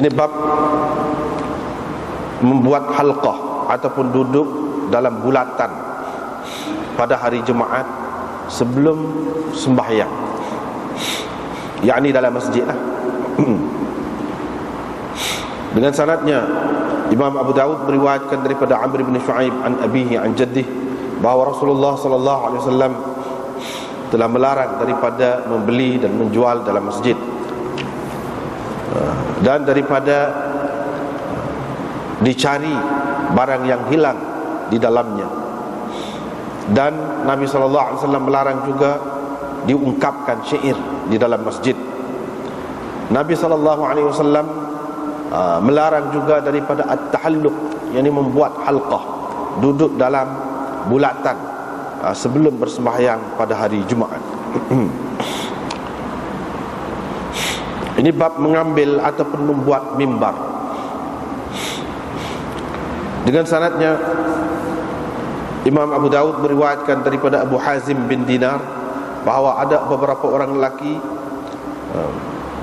Ini bab membuat halqah ataupun duduk dalam bulatan pada hari Jumaat sebelum sembahyang, yakni dalam masjid lah. Dengan sanadnya Imam Abu Dawud meriwayatkan daripada Amr bin Shu'aib an abihi an jaddih bahawa Rasulullah sallallahu alaihi wasallam telah melarang daripada membeli dan menjual dalam masjid, dan daripada dicari barang yang hilang di dalamnya. Dan Nabi SAW melarang juga diungkapkan syair di dalam masjid. Nabi SAW melarang juga daripada at-tahalluq, yakni membuat halqah, duduk dalam bulatan sebelum bersembahyang pada hari Jumaat. Ini bab mengambil ataupun membuat mimbar. Dengan sanadnya Imam Abu Dawud meriwayatkan daripada Abu Hazim bin Dinar bahawa ada beberapa orang lelaki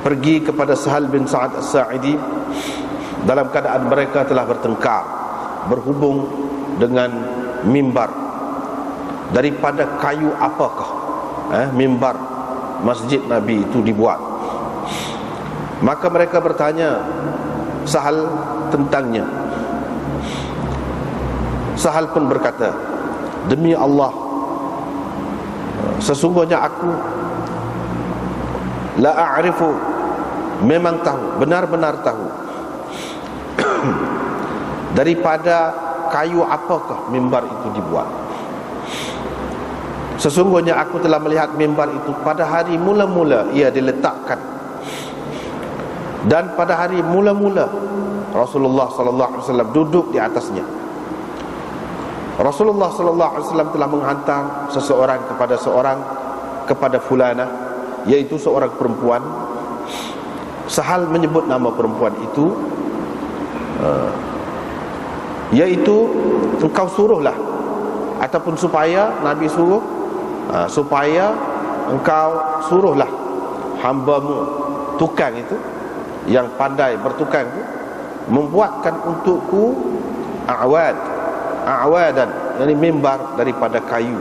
pergi kepada Sahal bin Sa'ad As-Sa'idi dalam keadaan mereka telah bertengkar berhubung dengan mimbar. Daripada kayu apakah mimbar masjid Nabi itu dibuat? Maka mereka bertanya Sahal tentangnya. Sahal pun berkata, demi Allah, sesungguhnya aku la a'rifu, memang tahu, benar-benar tahu daripada kayu apakah mimbar itu dibuat. Sesungguhnya aku telah melihat mimbar itu pada hari mula-mula ia diletakkan, dan pada hari mula-mula Rasulullah sallallahu alaihi wasallam duduk di atasnya. Rasulullah sallallahu alaihi wasallam telah menghantar seseorang kepada fulanah, yaitu seorang perempuan. Sahal menyebut nama perempuan itu, yaitu engkau suruhlah, ataupun supaya Nabi suruh, supaya engkau suruhlah hambamu tukang itu, yang pandai bertukang itu, membuatkan untukku a'wadan, yakni mimbar daripada kayu,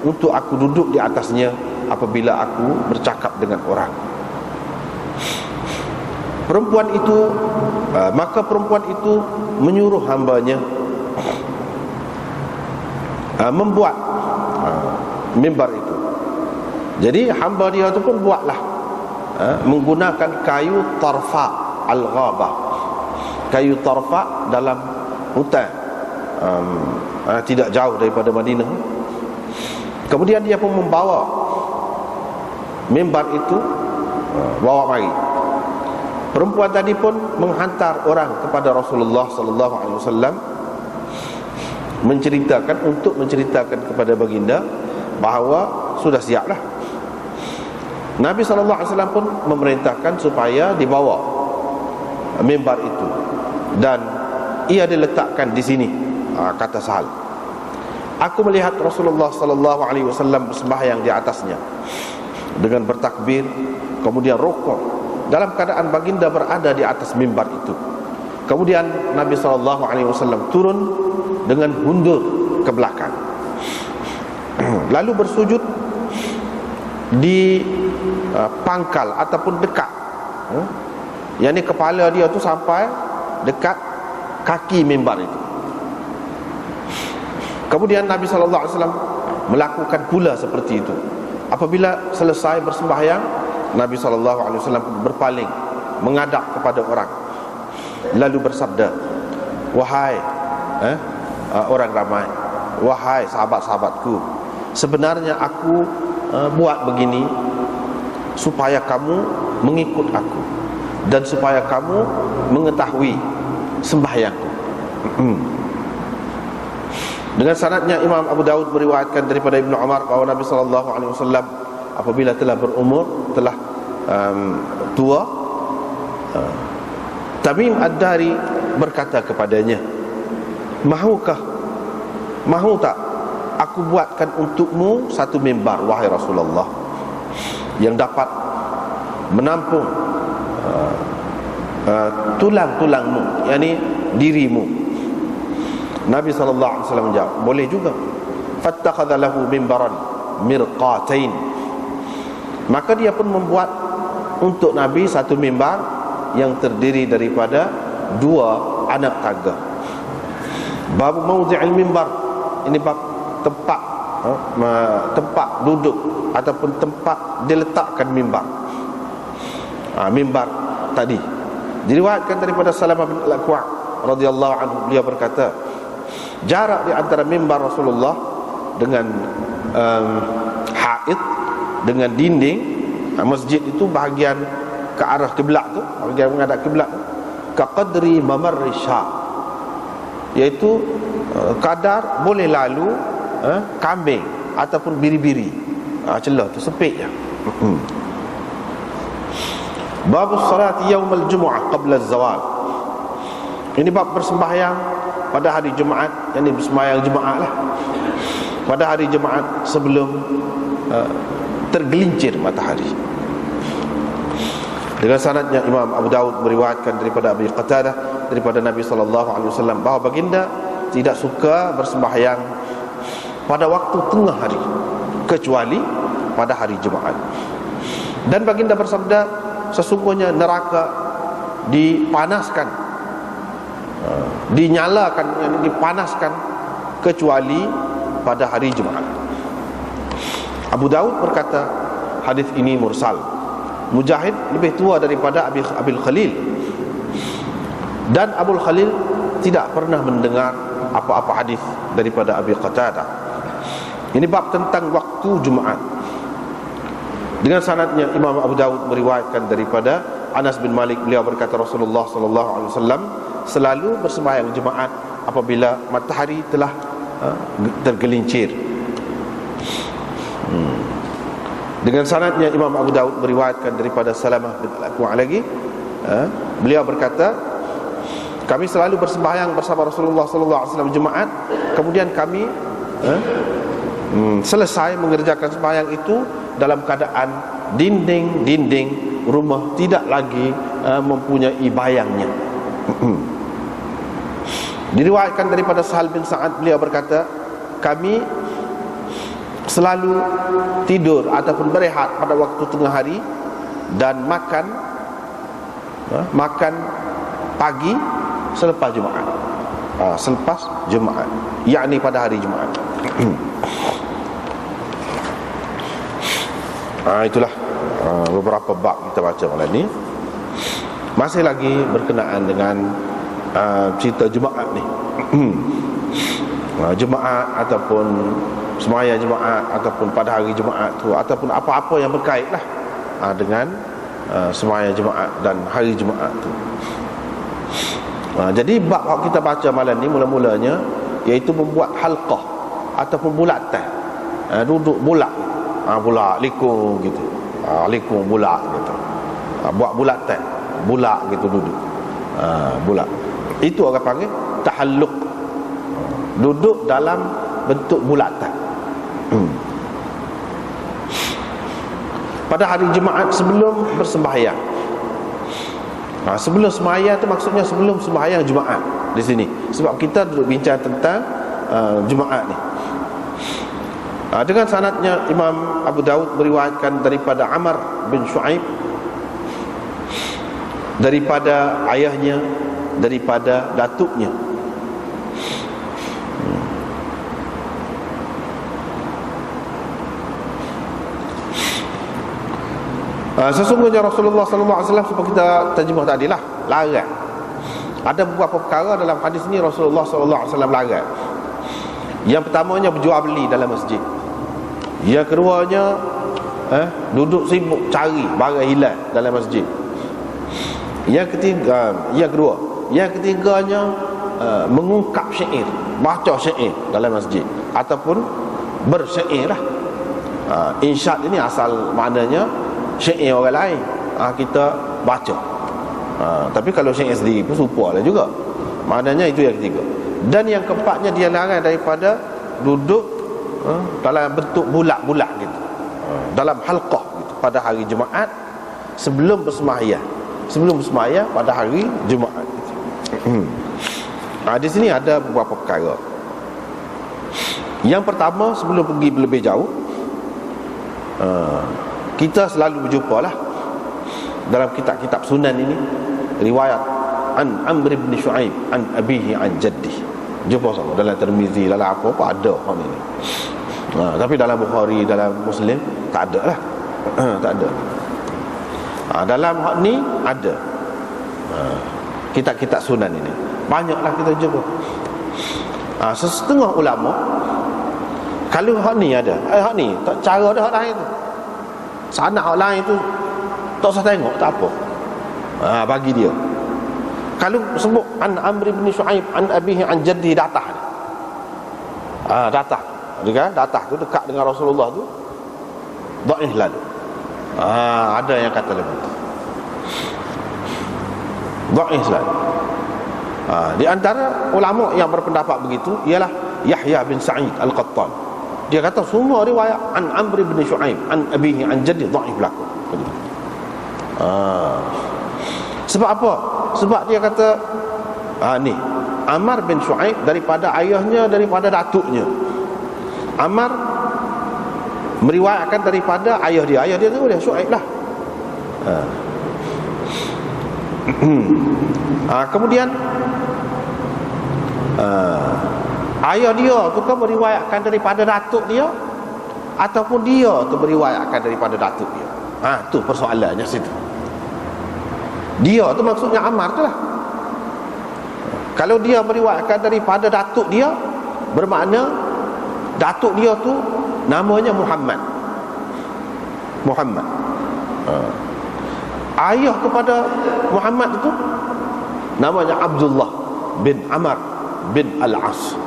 untuk aku duduk di atasnya apabila aku bercakap dengan orang. Maka perempuan itu menyuruh hambanya membuat mimbar itu. Jadi hamba dia itu pun buatlah menggunakan kayu tarfa al-ghabah, kayu tarfa dalam hutan, tidak jauh daripada Madinah. Kemudian dia pun membawa mimbar itu, bawa mari. Perempuan tadi pun menghantar orang kepada Rasulullah sallallahu alaihi wasallam menceritakan kepada baginda bahawa sudah siaplah. Nabi sallallahu alaihi wasallam pun memerintahkan supaya dibawa mimbar itu, dan ia diletakkan di sini. Kata Sahal, aku melihat Rasulullah sallallahu alaihi wasallam bersembahyang di atasnya dengan bertakbir, kemudian rukuk, dalam keadaan baginda berada di atas mimbar itu. Kemudian Nabi sallallahu alaihi wasallam turun dengan mundur ke belakang, lalu bersujud di pangkal ataupun dekat, yakni kepala dia tu sampai dekat kaki mimbar itu. Kemudian Nabi sallallahu alaihi wasallam melakukan pula seperti itu. Apabila selesai bersembahyang, Nabi sallallahu alaihi wasallam berpaling menghadap kepada orang, lalu bersabda, wahai orang ramai, wahai sahabat-sahabatku, sebenarnya aku buat begini supaya kamu mengikut aku dan supaya kamu mengetahui sembahyangku. Dengan sanadnya Imam Abu Dawud meriwayatkan daripada Ibnu Umar bahawa Nabi sallallahu alaihi wasallam apabila telah berumur, telah tua, Tamim Ad-Dari berkata kepadanya, mahu tak aku buatkan untukmu satu mimbar, wahai Rasulullah, yang dapat menampung tulang-tulangmu, yakni dirimu. Nabi SAW menjawab, boleh juga. Fattakhadha lahu mimbaran mirqatain, maka dia pun membuat untuk Nabi satu mimbar yang terdiri daripada dua anak tangga. Bab mawdi'il mimbar, ini bab tempat duduk ataupun tempat diletakkan mimbar. Mimbar tadi diriwayatkan daripada Salamah bin Al-Aqwa' radhiyallahu anhu, beliau berkata, jarak di antara mimbar Rasulullah dengan haid, dengan dinding masjid itu, bahagian ke arah kiblat tu, bahagian menghadap kiblat tu, kaqadri mamarri sya, iaitu kadar boleh lalu kambing ataupun biri-biri. Celah tu sempit je. Bab salati yaumul jumu'ah qabla az-zawal, ini bab bersembahyang pada hari Jumaat, yang ini bersembahyang Jumaat lah, pada hari Jumaat sebelum tergelincir matahari. Dengan sanadnya Imam Abu Daud meriwayatkan daripada Abi Qatadah daripada Nabi SAW bahawa baginda tidak suka bersembahyang pada waktu tengah hari kecuali pada hari Jumaat. Dan baginda bersabda, sesungguhnya neraka dipanaskan, dinyalakan, dipanaskan kecuali pada hari Jumaat. Abu Daud berkata, hadis ini mursal. Mujahid lebih tua daripada Abil Khalil, dan Abul Khalil tidak pernah mendengar apa-apa hadis daripada Abi Qatadah. Ini bab tentang waktu Jumaat. Dengan sanadnya Imam Abu Daud meriwayatkan daripada Anas bin Malik, beliau berkata, Rasulullah SAW selalu bersembahyang Jumaat apabila matahari telah tergelincir. Dengan sanadnya Imam Abu Daud meriwayatkan daripada Salamah bin Al-Aqwa' lagi, beliau berkata, kami selalu bersembahyang bersama Rasulullah SAW Jumaat, kemudian kami selesai mengerjakan sembahyang itu dalam keadaan dinding-dinding rumah tidak lagi mempunyai bayangnya. Diriwayatkan daripada Sahal bin Sa'ad, beliau berkata, kami selalu tidur ataupun berehat pada waktu tengah hari dan makan pagi selepas Jumaat. Selepas Jumaat, yakni pada hari Jumaat. Itulah beberapa bab kita baca malam ni. Masih lagi berkenaan dengan cerita Jumaat ni. Jumaat ataupun sembahyang Jumaat ataupun pada hari Jumaat tu, ataupun apa-apa yang berkait lah dengan sembahyang Jumaat dan hari Jumaat tu. Jadi bab yang kita baca malam ni mula-mulanya iaitu membuat halqah ataupun bulatan, duduk bulak, bulak likung gitu, likung bulak gitu, buat bulatan, bulak gitu duduk, bulak. Itu orang panggil tahalluq, duduk dalam bentuk bulatan. Pada hari Jumaat sebelum bersembahyang. Sebelum sembahyang tu maksudnya sebelum sembahyang Jumaat di sini. Sebab kita duduk bincang tentang Jumaat ni. Dengan sanadnya Imam Abu Daud meriwayatkan daripada Amr bin Shu'aib, daripada ayahnya, daripada datuknya. Sesungguhnya Rasulullah SAW, seperti kita terjemah tadi lah, larang. Ada beberapa perkara dalam hadis ni Rasulullah SAW larang. Yang pertamanya berjual beli dalam masjid. Yang keduanya duduk sibuk cari barang hilang dalam masjid. Yang ketiganya mengungkap syair, baca syair dalam masjid ataupun bersyair lah. Insyad ini asal maknanya syair orang lain, kita baca. Tapi kalau syair sendiri pun serupa lah juga. Maknanya itu yang ketiga. Dan yang keempatnya, dia larang daripada duduk dalam bentuk bulat-bulat gitu, dalam halqah gitu, pada hari Jumaat sebelum bersembahyang. sebelum sembahyang pada hari Jumaat. Di sini ada beberapa perkara. Yang pertama, sebelum pergi lebih jauh, kita selalu berjumpa lah dalam kitab-kitab sunan ini riwayat an Amr bin Shu'aib an abihi an jaddi. Jumpa sama dalam Tirmizi, dalam apa-apa ada hal ini. Tapi dalam Bukhari, dalam Muslim tak ada lah. Tak ada. Dalam hak ni ada. Kitab-kitab sunan ini banyaklah kita jumpa. Setengah ulama kalau hak ni ada, hak ni tak cara dah hak lain tu. Sanad hak lain tu tak usah tengok, tak apa. Bagi dia. Kalau sebut an Amr bin Shu'aib an abihi an jaddi, datah. Datah. Kan? Datah tu dekat dengan Rasulullah tu dhaif lalu. Ada yang kata lebih dhaif lalu. Di antara ulama yang berpendapat begitu ialah Yahya bin Sa'id Al-Qattan. Dia kata semua riwayat an Amr bin Shu'aib an abihi an jaddi dhaif laku. Sebab apa? Sebab dia kata ni Amr bin Shu'aib daripada ayahnya, daripada datuknya. Amr meriwayatkan daripada ayah dia. Ayah dia tu dia Shu'aib lah. Kemudian ayah dia tu kan meriwayatkan daripada datuk dia, ataupun dia tu meriwayatkan daripada datuk dia. Tu persoalannya situ. Dia tu maksudnya Ammar tu lah. Kalau dia meriwayatkan daripada datuk dia, bermakna datuk dia tu namanya Muhammad. Ayah kepada Muhammad itu namanya Abdullah bin Amr bin Al-As,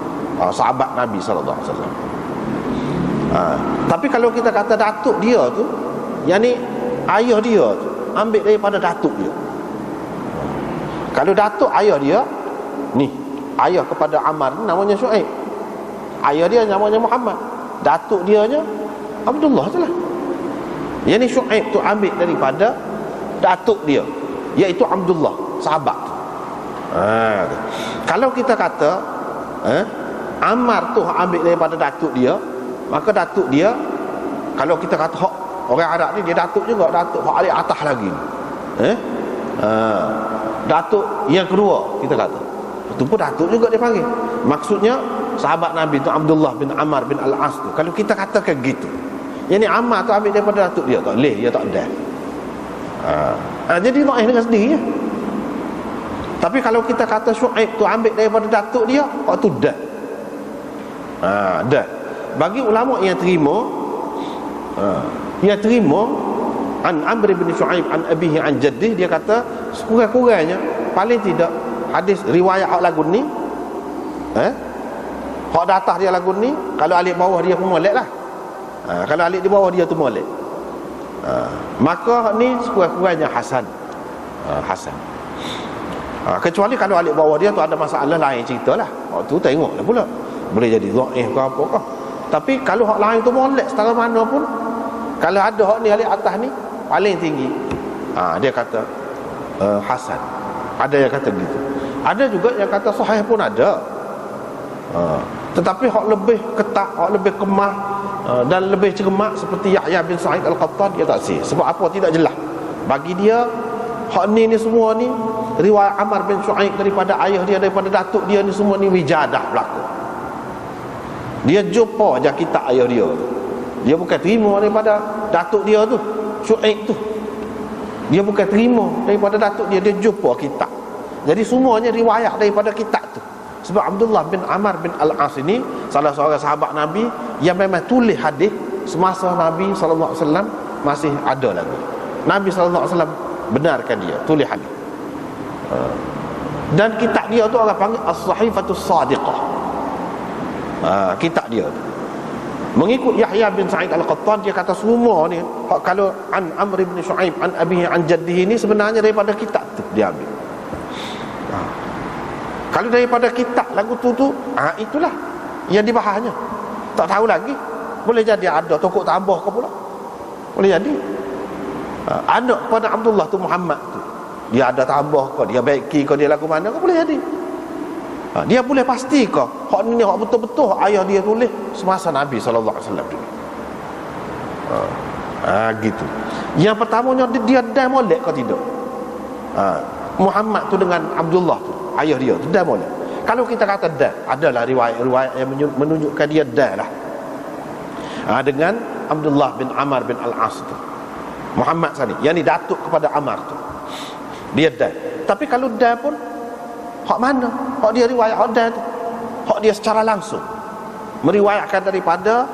sahabat Nabi sallallahu alaihi wasallam. Tapi kalau kita kata datuk dia tu, yakni ayah dia tu ambil daripada datuk dia. Kalau datuk ayah dia ni, ayah kepada Ammar ni namanya Shu'aib, ayah dia namanya Muhammad, datuk dia nya Abdullah tu lah. Yang ni Shu'aib tu ambil daripada datuk dia, iaitu Abdullah, sahabat. Kalau kita kata Ammar tu ambil daripada datuk dia, maka datuk dia, kalau kita kata hak orang Arab ni dia datuk juga, datuk hak alik atas lagi. Datuk yang kedua kita kata, itu pun datuk juga dia panggil. Maksudnya sahabat Nabi tu Abdullah bin Amr bin Al-As tu. Kalau kita katakan gitu, yang ni Ammar tu ambil daripada datuk dia, tak boleh, dia tak ada. Jadi dhaif dengan sendirinya. Tapi kalau kita kata Shu'aib tu ambil daripada datuk dia, tu dah. Dah. Bagi ulama yang terima, an Amr bin Shu'aib an abihi an jaddih, dia kata sekurang-kurangnya paling tidak hadis riwayat hak lagu ni, hak datah dia lagu ni, kalau alik bawah dia pun molek lah. Kalau alik di bawah dia tu molek, maka hak ni sekurang-kurangnya hasan. Kecuali kalau alik bawah dia tu ada masalah lain, ceritalah. Hak tu tengoklah pula, boleh jadi dhaif ke apa ke. Tapi kalau hak lain tu molek setara mana pun, kalau ada hak ni alik atas ni paling tinggi, dia kata hasan. Ada yang kata gitu. Ada juga yang kata sahih pun ada. Tetapi hak lebih ketat, hak lebih kemah dan lebih cermat seperti Yahya bin Sa'id Al-Qattan, dia tak sih. Sebab apa? Tidak jelas. Bagi dia hak ni semua ni riwayat Ammar bin Shu'aib daripada ayah dia, daripada datuk dia ni, semua ni wijadah berlaku. Dia jumpa je kitab ayah dia tu. Dia bukan terima daripada datuk dia tu, Shu'aib tu. Dia bukan terima daripada datuk dia, dia jumpa kitab. Jadi semuanya riwayat daripada kitab tu. Sebab Abdullah bin Amr bin Al-As ini salah seorang sahabat Nabi yang memang tulis hadis semasa Nabi sallallahu alaihi wasallam masih ada lagi. Nabi sallallahu alaihi wasallam benarkan dia tulis hadis. Dan kitab dia tu orang panggil As-Sahifatus Sadiqah. Kitab dia tu mengikut Yahya bin Sa'id Al-Qattan, dia kata semua ni kalau an Amr bin Shu'aib an abihi an jaddihi ni sebenarnya daripada kitab tu dia ambil. Kalau daripada kitab lagu tu itulah yang dibahasnya. Tak tahu lagi, boleh jadi ada tokok tambah ke pula, boleh jadi anak pada Abdullah tu Muhammad tu, dia ada tambah ke, dia baiki ke, dia lagu mana ke, boleh jadi. Dia boleh pasti ke hak ni hak betul-betul ayah dia tulis semasa Nabi sallallahu alaihi wasallam dulu. Gitu. Yang pertamanya dia dah molek ke tidak? Muhammad tu dengan Abdullah tu, ayah dia tu dah molek. Kalau kita kata dah, adalah riwayat-riwayat yang menunjukkan dia dah lah. Dengan Abdullah bin Amr bin Al-As tu. Muhammad sani, yang ni datuk kepada Amr tu. Dia dah. Tapi kalau dah pun hak mana? Hak dia riwayat hak dah tu. Hak dia secara langsung meriwayatkan daripada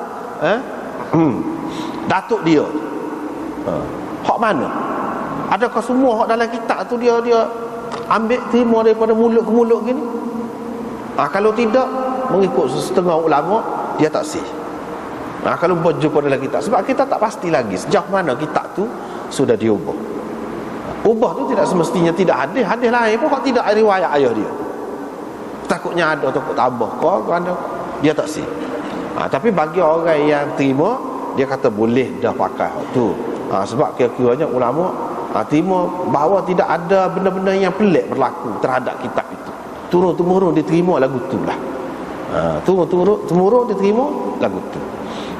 datuk dia. Hak mana? Adakah semua hak dalam kitab tu dia ambil terima daripada mulut ke mulut gini? Kalau tidak, mengikut setengah ulama, dia tak sah. Kalau berjumpa dalam kitab, sebab kita tak pasti lagi sejauh mana kitab tu sudah diubah. Ubah tu tidak semestinya tidak hadis lain pun hak tidak riwayat ayah dia. Takutnya ada, takut tambah kau ada, dia tak sah. Tapi bagi orang yang terima, dia kata boleh dah pakai hak tu. Sebab kira-kiranya ulama terima bahawa tidak ada benda-benda yang pelik berlaku terhadap kitab itu. Turun-temurun diterima lagu tu lah. Turun-temurun diterima lagu tu.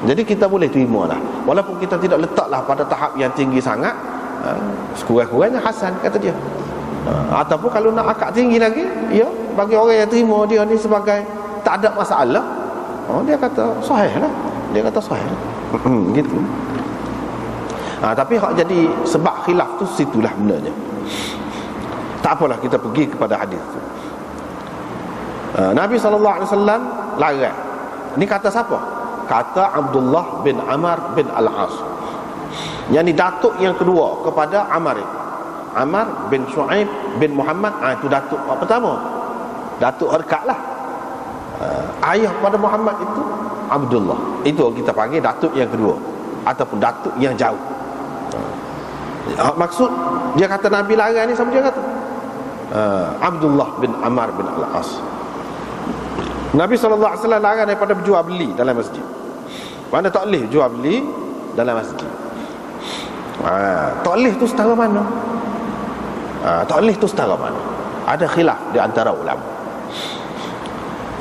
Jadi kita boleh terima lah, walaupun kita tidak letaklah pada tahap yang tinggi sangat. Sekurang-kurangnya hasan kata dia. Ataupun kalau nak akak tinggi lagi, ya, bagi orang yang terima dia ni sebagai tak ada masalah, dia kata sahih lah. Dia kata sahih lah. Gitu. Tapi hak jadi sebab khilaf tu situlah benarnya. Tak apalah, kita pergi kepada hadis tu. Nabi SAW larang. Ni kata siapa? Kata Abdullah bin Amr bin Al-As. Yang ni datuk yang kedua kepada Amr bin Shu'aib bin Muhammad. Itu datuk pertama, datuk Harkat lah. Ayah pada Muhammad itu Abdullah. Itu kita panggil datuk yang kedua, ataupun datuk yang jauh. Maksud dia kata Nabi larang ni, sama dia kata Abdullah bin Amr bin Al-As. Nabi SAW larang daripada berjual beli dalam masjid. Mana tak boleh jual beli dalam masjid. Tak boleh tu setara mana? Tak boleh tu setara mana? Ada khilaf di antara ulama.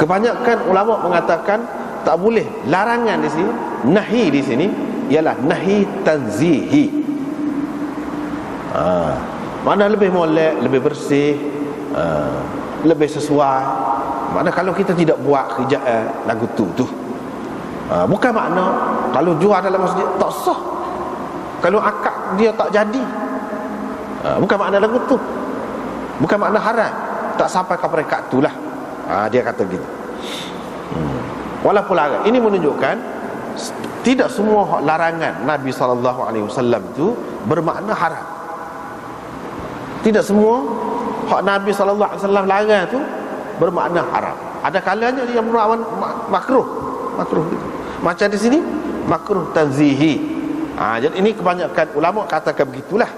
Kebanyakan ulama mengatakan tak boleh. Larangan di sini, nahi di sini ialah nahi tanzihi. Mana lebih molek, lebih bersih, lebih sesuai. Mana kalau kita tidak buat kerjaan lagu tu. Bukan makna kalau jual dalam masjid tak sah, kalau akad dia tak jadi. Bukan makna lagu tu, bukan makna haram, tak sampai ke peringkat tu lah. Dia kata gitu. Walaupun larang, ini menunjukkan tidak semua larangan Nabi SAW itu bermakna haram. Tidak semua hak Nabi SAW larang tu bermakna haram. Ada kalanya dia bermakna makruh gitu. Macam di sini makruh tanzihi. Jadi ini kebanyakan ulama katakan begitulah.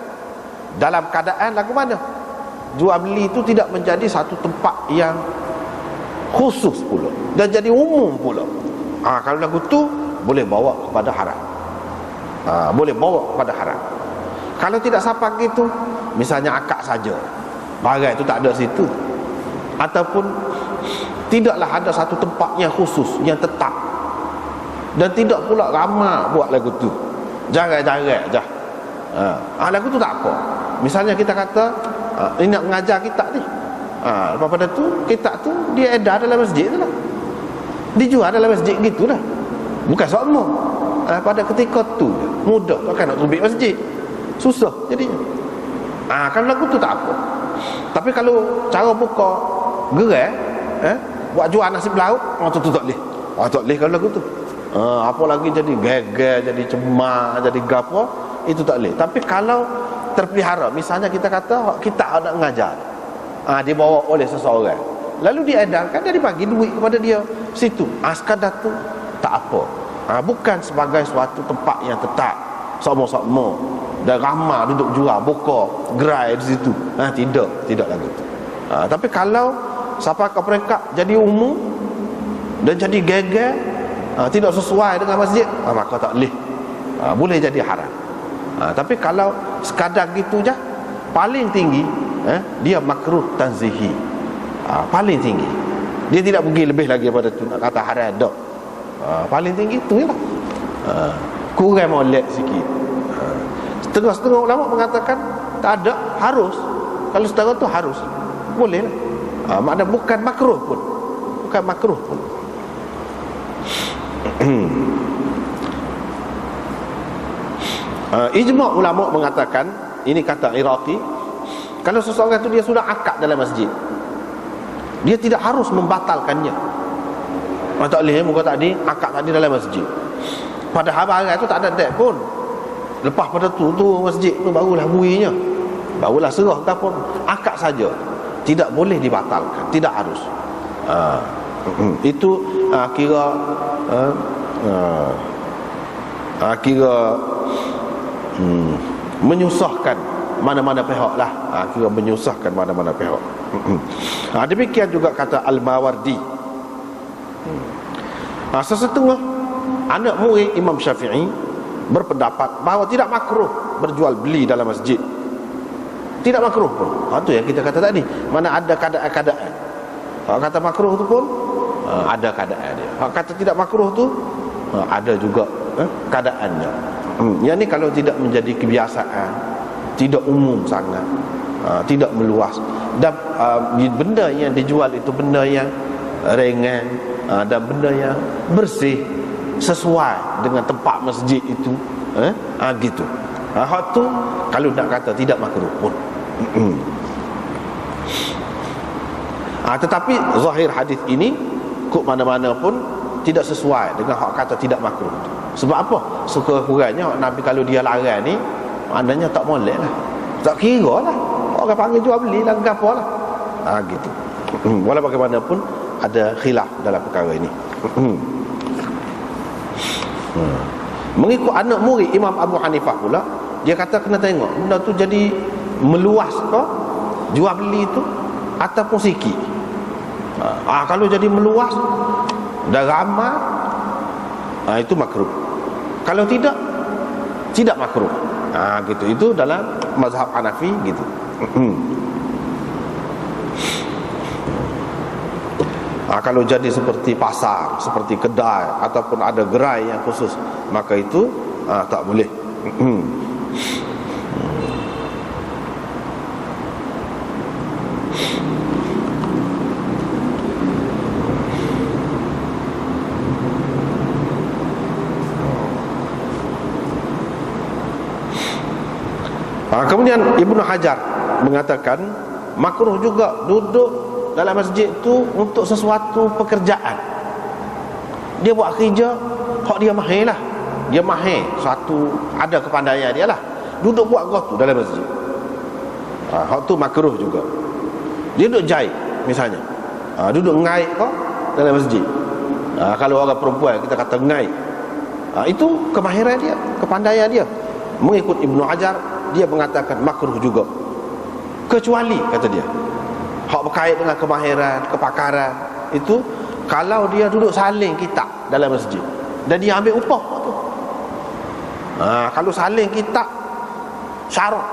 Dalam keadaan lagu mana jual beli itu tidak menjadi satu tempat yang khusus pula dan jadi umum pula. Kalau lagu tu boleh bawa kepada haram. Boleh bawa kepada haram. Kalau tidak sampai gitu, misalnya akad saja, barang itu tak ada situ, ataupun tidaklah ada satu tempat yang khusus, yang tetap, dan tidak pula ramai buat lagu tu, jarang-jarang je. Lagu tu tak apa. Misalnya kita kata ini nak mengajar kitab ni, pada tu kitab tu dia edar dalam masjid tu lah, dijual dalam masjid gitu lah. Bukan semua. Pada ketika tu mudah, takkan nak tubik masjid, susah jadinya. Kalau lagu tu tak apa. Tapi kalau cara buka gerai, buat jual nasi lauk, tu tak boleh. Tak boleh kalau lagu tu. Apa lagi jadi geger, jadi cemar, jadi gapo, itu tak boleh. Tapi kalau terpelihara, misalnya kita kata kita nak mengajar, dibawa oleh seseorang, lalu diedarkan, dia dibagi duit kepada dia situ, sekadar tu tak apa. Bukan sebagai suatu tempat yang tetap sama-sama dan ramai duduk jual, buka gerai di situ. Tidak lagi tu. Tapi kalau sampai ke peringkat jadi umum dan jadi geger, tidak sesuai dengan masjid, maka tak boleh. Boleh jadi haram. Tapi kalau sekadar gitu je, paling tinggi dia makruh tanzihi, paling tinggi. Dia tidak pergi lebih lagi daripada tu, nak kata haram dak. Paling tinggi tu jelah. Kurang molek sikit. Setengah-setengah ulama mengatakan tak ada, harus. Kalau setengah tu harus, boleh lah. Maknanya bukan makruh pun, bukan makruh pun. Ijma' ulama mengatakan, ini kata Iraqi, kalau seseorang itu dia sudah akad dalam masjid, dia tidak harus membatalkannya. Tak boleh muka tadi akad tadi dalam masjid, padahal barang itu tak ada dek pun. Lepas pada tu masjid tu barulah buinya, barulah serah ataupun akad saja, tidak boleh dibatalkan, tidak harus. Itu kira menyusahkan mana-mana pihak lah. Kira menyusahkan mana-mana pihak. Demikian juga kata Al-Mawardi. Sesetengah anak murid Imam Syafi'i berpendapat bahawa tidak makruh berjual beli dalam masjid. Tidak makruh pun. Itu yang kita kata tadi, mana ada keadaan-keadaan. Kalau kata makruh tu pun ada keadaan dia. Kalau kata tidak makruh tu ada juga keadaannya. Yang ni kalau tidak menjadi kebiasaan, tidak umum sangat, tidak meluas, dan benda yang dijual itu benda yang ringan, dan benda yang bersih, sesuai dengan tempat masjid itu, gitu. Hak tu kalau nak kata tidak makruh pun. Tetapi zahir hadis ini kok mana-mana pun tidak sesuai dengan hak kata tidak makruh. Sebab apa? Sekurang-kurangnya Nabi kalau dia larang ni, maknanya tak molek lah, tak kira lah, orang panggil jual beli lah, apa lah, gitu. Walau bagaimanapun ada khilaf dalam perkara ini. Mengikut anak murid Imam Abu Hanifah pula, dia kata kena tengok benda tu jadi meluas ke jual beli tu ataupun sikit. Kalau jadi meluas dah ramai, itu makruh. Kalau tidak makruh. Gitu. Itu dalam mazhab Hanafi gitu. Kalau jadi seperti pasar, seperti kedai ataupun ada gerai yang khusus, maka itu tak boleh. Kemudian Ibnu Hajar mengatakan makruh juga duduk dalam masjid tu untuk sesuatu pekerjaan. Dia buat kerja, hak dia mahir lah, dia mahir suatu, ada kepandaian dia lah, duduk buat tu dalam masjid. Hak tu makruh juga. Dia duduk jahit misalnya, duduk ngait kau dalam masjid. Kalau orang perempuan kita kata ngait, itu kemahiran dia, kepandaian dia. Mengikut Ibnu Hajar, dia mengatakan makruh juga, kecuali kata dia hak berkait dengan kemahiran, kepakaran itu kalau dia duduk saling kitab dalam masjid dan dia ambil upah tu. Kalau saling kitab syarak,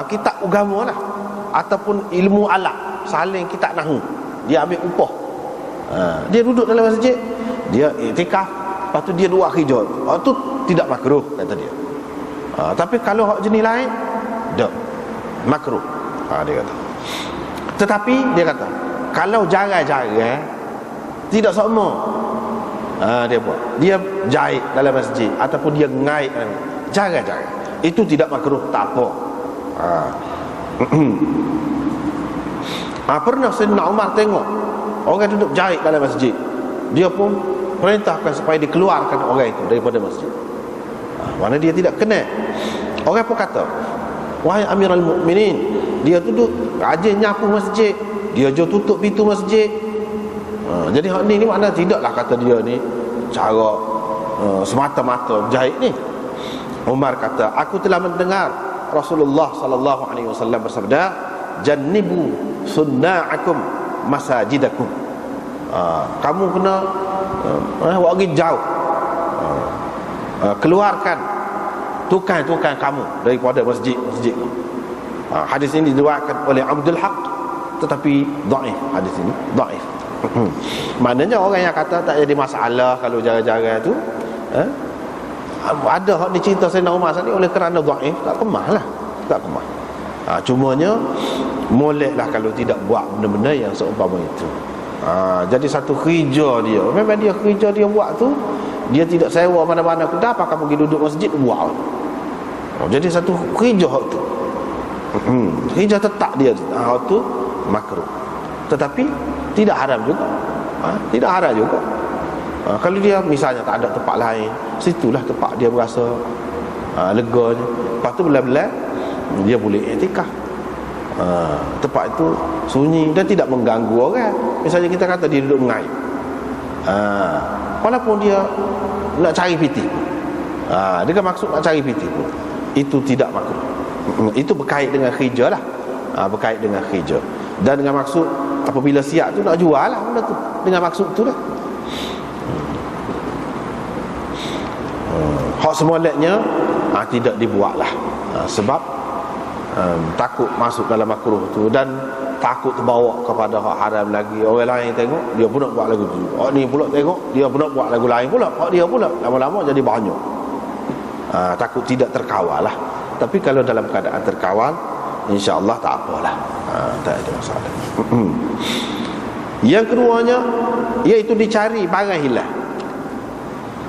kitab agama lah, ataupun ilmu alat, saling kitab nahwu, dia ambil upah. Dia duduk dalam masjid, dia iktikaf, lepas tu dia buat kerja, tu tidak makruh kata dia. Tapi kalau hak jenis lain, tak makruh, dia kata. Tetapi dia kata kalau jarang-jarang, tidak semua, dia buat, dia jahit dalam masjid ataupun dia ngait jarang-jarang, itu tidak makruh, tak apa. Pernah Sayyidina Umar tengok orang duduk jahit dalam masjid, dia pun perintahkan supaya dikeluarkan orang itu daripada masjid. Mana dia tidak kena. Orang pun kata, wahai Amirul Mukminin, dia duduk rajin nyapu masjid, dia je tutup pintu masjid. Jadi hak ni makna tidaklah kata dia ni cara semata-mata jahit ni. Umar kata, aku telah mendengar Rasulullah sallallahu alaihi wasallam bersabda, jannibu sunna'akum masajidakum. Kamu kena buat pergi jauh, keluarkan tukang-tukang kamu daripada masjid-masjid kamu. Hadis ini diriwayatkan oleh Abdul Haq, tetapi dhaif. Hadis ini dhaif. Maknanya orang yang kata tak jadi masalah kalau jaga-jaga tu, ada hak dicerita Sayyidina Umar ni oleh kerana dhaif, tak kemah lah, tak kemah. Cumanya moleklah kalau tidak buat benda-benda yang seumpama itu. Jadi satu kerja dia, memang dia kerja dia buat tu, dia tidak sewa mana-mana kedai, pakai pergi duduk masjid buat. Jadi satu kerja hak tu, kerja tetap dia hak tu makruh. Tetapi tidak haram juga. Tidak haram juga. Kalau dia misalnya tak ada tempat lain, situlah tempat dia berasa leganya. Lepas tu bila-bila dia boleh iktikaf. Tempat itu sunyi dan tidak mengganggu orang. Misalnya kita kata dia duduk mengair, walaupun dia nak cari piti, dengan maksud nak cari piti pun, itu tidak makruh. Itu berkait dengan kerja lah, berkait dengan kerja. Dan dengan maksud apabila siap tu nak jual lah benda tu, dengan maksud tu lah. Hak semoleknya tidak dibuat lah, sebab takut masuk dalam makruh tu, dan takut terbawa kepada hak haram lagi. Orang lain tengok, dia pun nak buat lagu tu. Hak ni pula tengok, dia pun nak buat lagu lain pula. Hak dia pula, lama-lama jadi banyak. Takut tidak terkawal lah. Tapi kalau dalam keadaan terkawal, insya-Allah tak apalah, tak ada masalah. Yang keduanya, iaitu dicari barang hilang.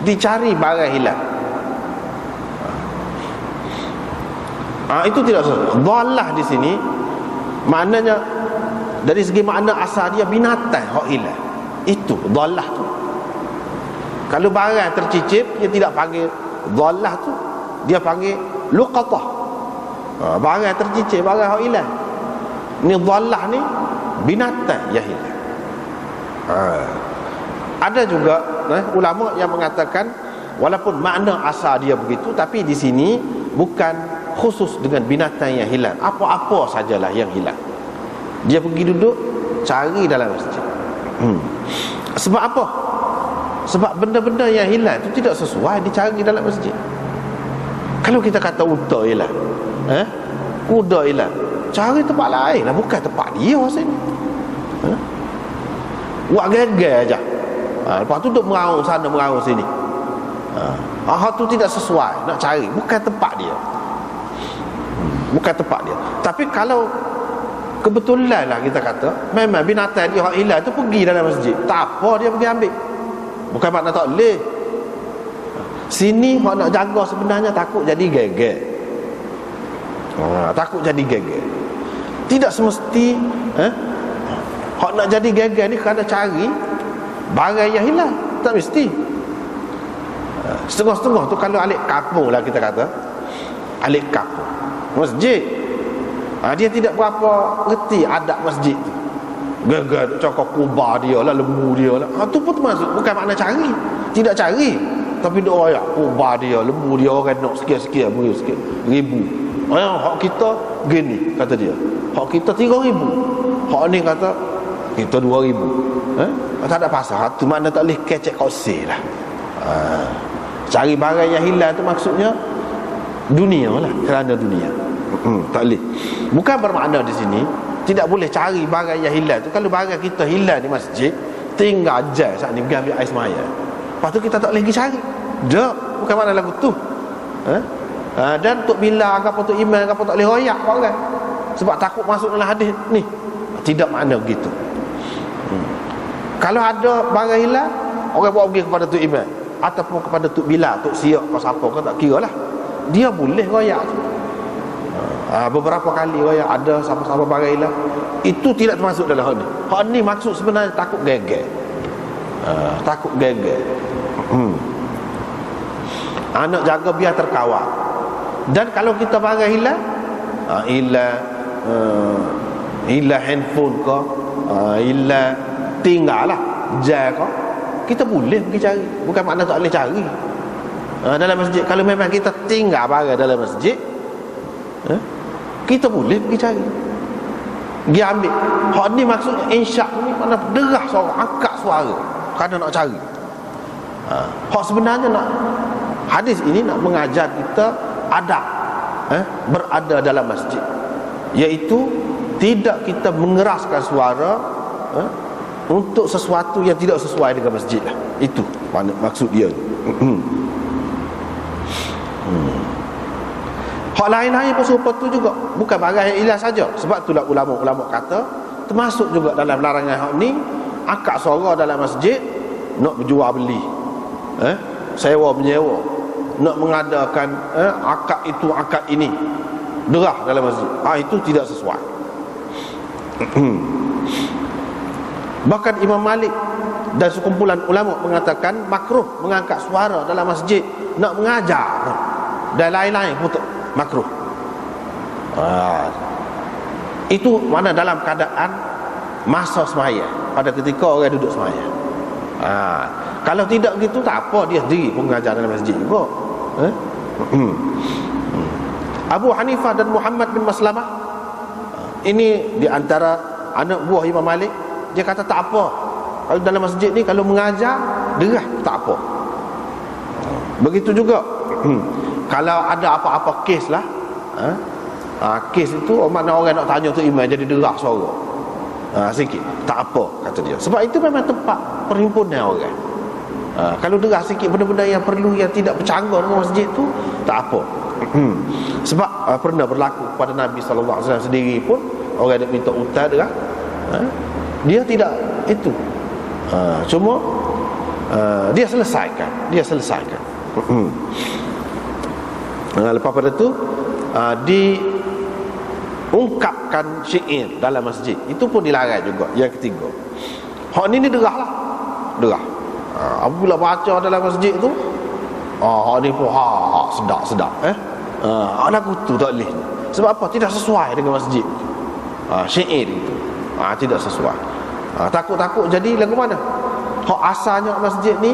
Dicari barang hilang. Itu tidak sesuatu. Dhalah di sini maknanya dari segi makna asal dia binatang hak hilang. Itu dhalah tu. Kalau barang tercicip, dia tidak panggil dhalah tu, dia panggil luqatah. Barang tercicip, barang hak hilang. Ni dhalah ni binatang yang hilang. Ada juga ulama yang mengatakan walaupun makna asal dia begitu, tapi di sini bukan khusus dengan binatang yang hilang, apa-apa sajalah yang hilang. Dia pergi duduk cari dalam masjid. Sebab apa? Sebab benda-benda yang hilang itu tidak sesuai dicari dalam masjid. Kalau kita kata unta hilang, kuda hilang, cari tempat lain lah, bukan tempat dia sini. Buat gegar aja. Lepas tu duduk meraung sana meraung sini. Hal tu tidak sesuai nak cari, bukan tempat dia. Bukan tempat dia. Tapi kalau kebetulan lah kita kata memang binatang dia hak hilang tu pergi dalam masjid, tak apa dia pergi ambil, bukan makna tak boleh. Sini hak nak jaga sebenarnya takut jadi geger. Takut jadi geger. Tidak semesti hak nak jadi geger ni kerana cari barang yang hilang, tak mesti. Setengah-setengah tu kalau alik kampung lah kita kata, alik kampung masjid, dia tidak berapa reti adab masjid tu. Gegar cakap kubah dia lah, lembu dia lah, tu pun termasuk, bukan makna cari, tidak cari, tapi doa ya kubah dia, lembu dia, orang nak sekian-sekian sikit ribu. Hak kita gini kata dia, hak kita 3,000, hak ni kata kita 2,000. Tak ada pasal, tu makna tak boleh kecek kosir lah. Cari barang yang hilang tu maksudnya dunia lah, kerana dunia. Tak boleh. Bukan bermakna di sini tidak boleh cari barang yang hilang tu. Kalau barang kita hilang di masjid, tinggal je saat ni pergi ambil air semaya, lepas tu kita tak boleh pergi cari. Tak, bukan makna lagu tu. Dan Tok Bila ke apa, Tok Iman ke apa, tak boleh royak orang sebab takut masuk dalam hadis ni. Tidak makna begitu. Kalau ada barang hilang, orang bawa pergi kepada Tok Iman ataupun kepada Tok Bila, Tok Siak atau siapa ke, tak kira lah, dia boleh royak tu. Beberapa kali royak ada sama-sama barang hilang, itu tidak termasuk dalam hal ni. Hal ni maksud sebenarnya takut geger. Takut geger. Anak jaga biar terkawal. Dan kalau kita barang hilang, hilang handphone ke, hilang tinggal lah jam ke, kita boleh pergi cari, bukan makna tak boleh cari dalam masjid. Kalau memang kita tinggal barang dalam masjid, kita boleh pergi cari, pergi ambil. Hak ni maksudnya insya' ni makna derah suara, angkat suara kerana nak cari. Hak sebenarnya nak, hadis ini nak mengajar kita adab berada dalam masjid. iaitu tidak kita mengeraskan suara untuk sesuatu yang tidak sesuai dengan masjid lah. Itu maksud dia. Hak lain-lain pun serupa tu juga, bukan barang yang ilah saja. Sebab itulah ulama-ulama kata termasuk juga dalam larangan hak ni akak suara dalam masjid, nak berjual beli, sewa menyewa, nak mengadakan akad itu akad ini, derah dalam masjid, itu tidak sesuai. Bahkan Imam Malik dan sekumpulan ulama mengatakan makruh mengangkat suara dalam masjid, nak mengajar dan lain-lain pun makruh. Itu mana dalam keadaan masa sembahyang, pada ketika orang duduk sembahyang. Kalau tidak gitu tak apa, dia sendiri pun mengajar dalam masjid juga. Abu Hanifah dan Muhammad bin Maslamah, ini di antara anak buah Imam Malik, dia kata tak apa, kalau dalam masjid ni kalau mengajar derah tak apa. Begitu juga kalau ada apa-apa kes lah, kes itu makna orang nak tanya tu imam jadi derah suara sikit, tak apa kata dia. Sebab itu memang tempat perhimpunan orang. Kalau derah sikit benda-benda yang perlu, yang tidak bercanggah dengan masjid tu, tak apa. Sebab pernah berlaku pada Nabi SAW sendiri pun, orang yang minta utang derah, dia tidak itu, cuma dia selesaikan. Lepas pada tu diungkapkan syair dalam masjid, itu pun dilarang juga. Yang ketiga, hak ni derah lah, derah. Apabila baca dalam masjid tu, hak ni pun sedap. Lagu tu tak boleh. Sebab apa? Tidak sesuai dengan masjid. Syair itu tidak sesuai. Takut-takut jadi lagu mana? Hak asalnya masjid ni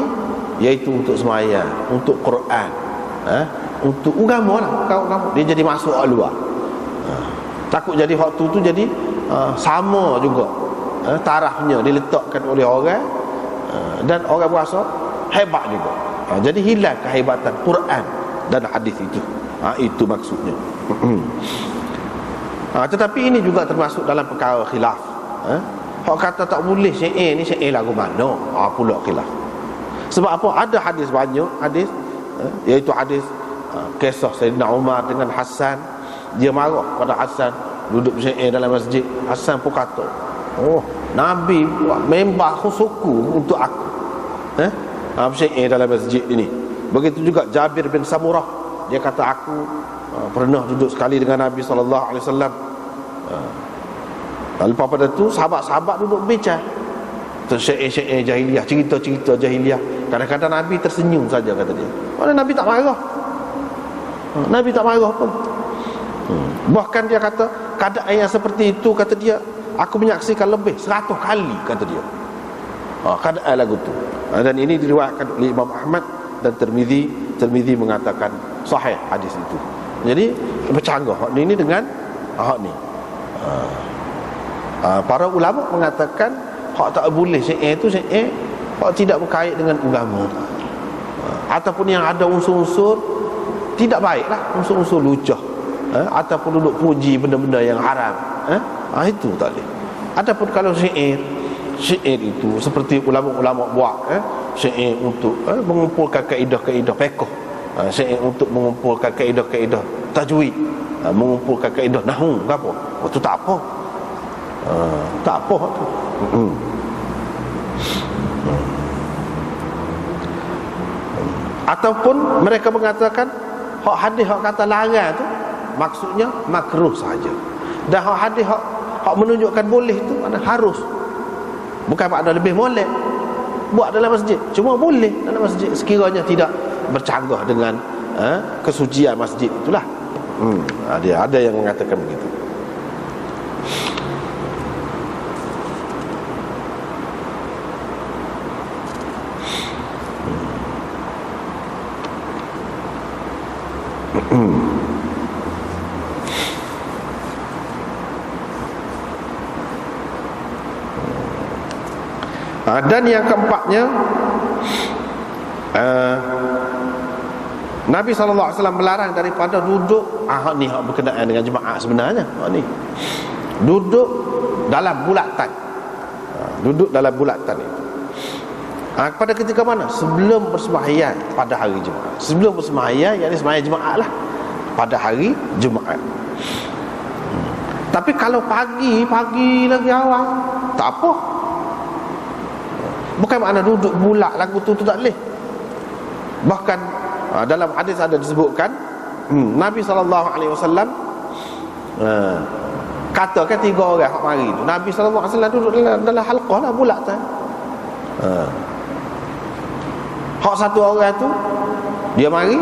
iaitu untuk sembahyang, untuk Quran, untuk agama lah, agama. Dia jadi masuk luar. Takut jadi hak tu jadi sama juga, tarafnya diletakkan oleh orang, dan orang berasa hebat juga. Jadi hilang kehebatan Quran dan hadis itu. Itu maksudnya. Tetapi ini juga termasuk dalam perkara khilaf. Hak kata tak boleh syair ni, syair lagu mana? Pula khilaf. Sebab apa? Ada hadis, banyak hadis, iaitu hadis kisah Sayyidina Umar dengan Hasan. Dia marah pada Hasan duduk syair dalam masjid. Hasan pun kata, Nabi membah suku untuk aku syair dalam masjid ini. Begitu juga Jabir bin Samurah, dia kata aku pernah duduk sekali dengan Nabi SAW. Lepas pada tu sahabat-sahabat duduk bincang syair-syair jahiliah, cerita-cerita jahiliah. Kadang-kadang Nabi tersenyum saja, kata dia. Mana Nabi tak marah, Nabi tak marah pun. Bahkan dia kata keadaan yang seperti itu, kata dia, aku menyaksikan lebih 100 kali, kata dia, keadaan lagu tu. Dan ini diriwayatkan oleh Imam Ahmad dan Tirmizi mengatakan sahih hadis itu. Jadi bercanggah hak ni dengan hak ni. Para ulama mengatakan hak tak boleh syair itu syair hak tidak berkait dengan agama, ataupun yang ada unsur-unsur tidak baiklah, unsur-unsur lucah, ataupun duduk puji benda-benda yang haram, itu tak boleh. Adapun kalau syair itu seperti ulama-ulama buat syair untuk mengumpulkan kaedah-kaedah fiqh, syair untuk mengumpulkan kaedah-kaedah tajwid, mengumpulkan kaedah nahwu ke apa, itu tak apa. Tak apa tu. Ataupun mereka mengatakan hak hadis hak kata larang tu maksudnya makruh saja. Dan hak hadis hak menunjukkan boleh tu mana harus. Bukan makna lebih molek buat dalam masjid, cuma boleh dalam masjid sekiranya tidak bercanggah dengan kesucian masjid itulah. Ada yang mengatakan begitu. Dan yang keempatnya Nabi SAW melarang daripada duduk ni hak berkenaan dengan jemaah sebenarnya. Ni duduk dalam bulatan. Duduk dalam bulatan itu. Pada ketika mana? Sebelum bersembahyang pada hari Jumaat. Sebelum bersembahyang, yakni sembahyang Jumaat lah, pada hari Jumaat. Tapi kalau pagi lagi awal, tak apa. Bukan makna duduk bulat lagu tu tak boleh. Bahkan dalam hadis ada disebutkan Nabi SAW katakan 3 orang hak mari tu. Nabi SAW duduk dalam halqah lah, bulat tu. Hak satu orang tu dia mari,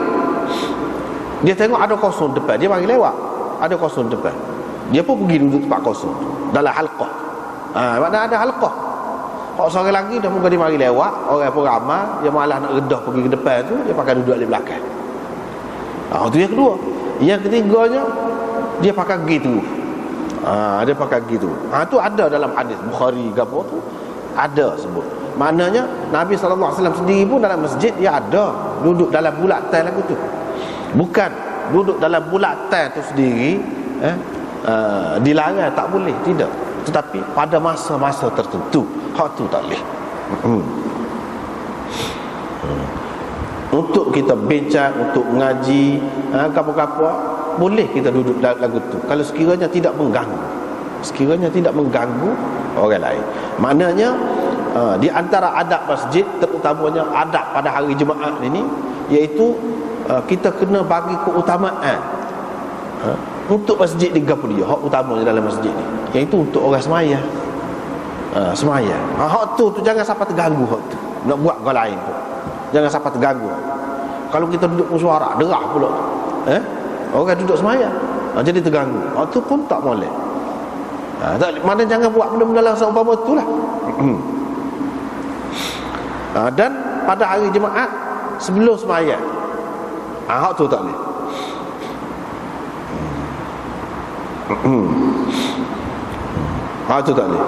dia tengok ada kosong depan, dia mari lewat, ada kosong depan, dia pun pergi duduk tempat kosong dalam halqah. Mana ada halqah. Hak seorang lagi dah muka dia mari lewat, orang pun ramai, dia malah nak redah pergi ke depan tu, dia pakai duduk di belakang. Itu yang kedua. Yang ketiganya, dia pakai gitu. Dia pakai gitu. Tu ada dalam hadis Bukhari ke apa tu, ada sebut. Maknanya Nabi SAW sendiri pun dalam masjid dia ada duduk dalam bulatan lagu tu. Bukan duduk dalam bulatan tu sendiri dilarang, tak boleh, tidak. Tetapi pada masa-masa tertentu, hak tu tak boleh. Untuk kita bincang, untuk mengaji, apa-apa, boleh kita duduk lagu tu kalau sekiranya tidak mengganggu. Sekiranya tidak mengganggu orang lain. Maknanya di antara adab masjid, terutamanya adab pada hari Jumaat ini, iaitu kita kena bagi keutamaan untuk masjid digapo dia, hak utamanya dalam masjid ni, iaitu untuk orang sembahyang. Sembahyang. Hak tu jangan sampai terganggu hak tu. Nak buat orang lain tu, jangan sampai terganggu. Kalau kita duduk bersuara, derah pula. Orang duduk sembahyang, jadi terganggu. Hak tu pun tak boleh. Mana jangan buat benda-benda lah seumpama itulah. Dan pada hari Jumaat sebelum sembahyang, hak tu tak boleh. Hak tu tak boleh.